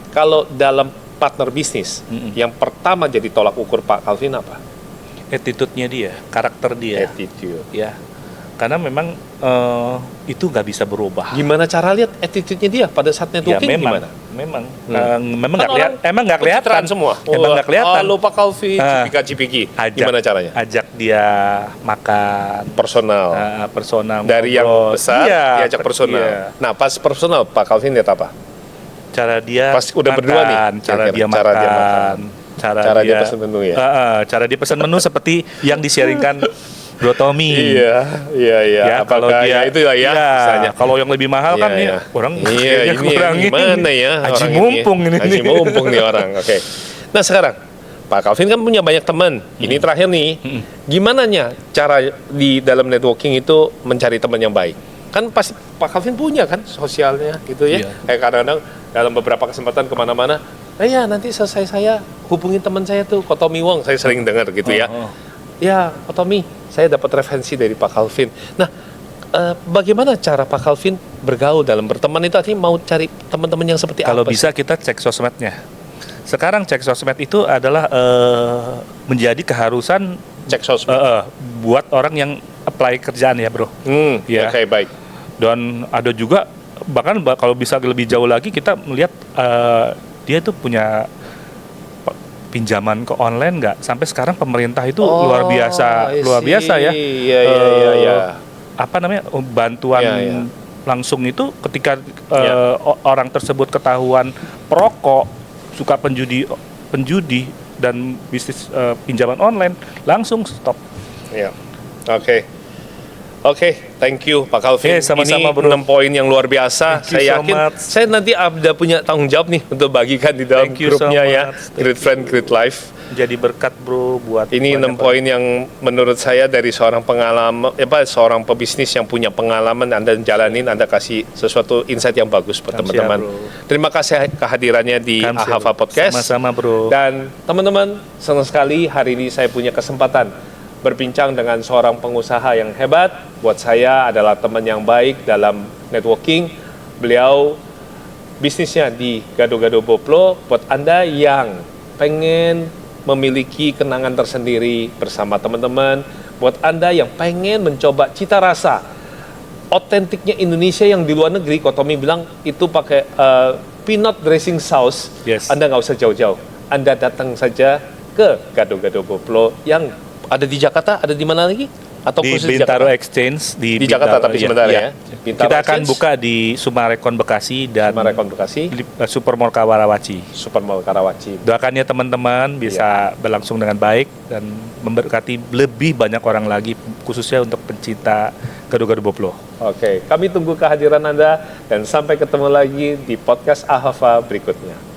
Kalau dalam partner bisnis, yang pertama jadi tolak ukur Pak Calvin apa? Attitude-nya dia, karakter dia. Attitude. Ya, karena memang itu nggak bisa berubah. Gimana cara lihat attitude-nya dia pada saat networking? Gimana? Memang nggak kelihatan semua. Emang nggak kelihatan. Halo Pak Calvin, cipika-cipiki. Gimana caranya? Ajak dia makan. Personal. Dari yang besar, diajak personal. Nah, pas personal, Pak Calvin lihat apa? Cara dia pas udah makan, berdua nih, cara dia makan, cara dia pesan menu ya. Cara dia pesan menu seperti yang di-sharingkan Bro Tommy. Iya. Kalau dia itu lah ya. Kalau yang lebih mahal kan nih orang ini gimana ya? Haji mumpung ini. Haji mumpung nih orang. Nah sekarang Pak Calvin kan punya banyak teman. Ini terakhir nih. Gimana cara di dalam networking itu mencari teman yang baik? Kan pasti Pak Calvin punya kan sosialnya gitu ya. Kayak kadang-kadang dalam beberapa kesempatan kemana-mana, nanti selesai saya hubungin teman saya tuh, Ko Tommy Wong, saya sering dengar gitu ya. Ya, Ko Tommy, saya dapat referensi dari Pak Calvin. Nah, bagaimana cara Pak Calvin bergaul dalam berteman itu, artinya mau cari teman-teman yang seperti apa? Kalau bisa sih? kita cek sosmednya. Sekarang cek sosmed itu adalah menjadi keharusan cek sosmed buat orang yang apply kerjaan ya bro. Baik. Dan ada juga bahkan kalau bisa lebih jauh lagi kita melihat dia itu punya pinjaman ke online nggak, sampai sekarang pemerintah itu luar biasa ya. Apa namanya, bantuan langsung itu ketika orang tersebut ketahuan perokok, suka penjudi dan bisnis pinjaman online, langsung stop. Oke, thank you Pak Calvin. Sama-sama, ini 6 poin yang luar biasa. Saya yakin saya nanti ada punya tanggung jawab nih untuk bagikan di dalam grupnya ya. Great Friend, Great Life. Jadi berkat bro buat ini 6 poin yang menurut saya dari seorang seorang pebisnis yang punya pengalaman, Anda jalanin, Anda kasih sesuatu insight yang bagus buat teman-teman. Terima kasih kehadirannya di Ahava Podcast. Sama-sama bro. Dan teman-teman, senang sekali hari ini saya punya kesempatan berbincang dengan seorang pengusaha yang hebat. Buat saya adalah teman yang baik dalam networking. Beliau bisnisnya di Gado-Gado Boplo. Buat Anda yang pengen memiliki kenangan tersendiri bersama teman-teman, buat Anda yang pengen mencoba cita rasa otentiknya Indonesia yang di luar negeri, Ko Tommy bilang itu pakai peanut dressing sauce, Anda nggak usah jauh-jauh. Anda datang saja ke Gado-Gado Boplo yang ada di Jakarta, ada di mana lagi? Atau di khusus Bintaro Jakarta? Exchange Di Jakarta, tapi sebentar ya. Bintaro Kita akan Exchange, buka di Sumarekon Bekasi dan Sumarekon Bekasi, Supermall Karawaci. Supermall Karawaci. Doakan ya teman-teman bisa berlangsung dengan baik dan memberkati lebih banyak orang lagi, khususnya untuk pencinta Gado-Gado Boplo. Oke, kami tunggu kehadiran Anda dan sampai ketemu lagi di podcast Ahava berikutnya.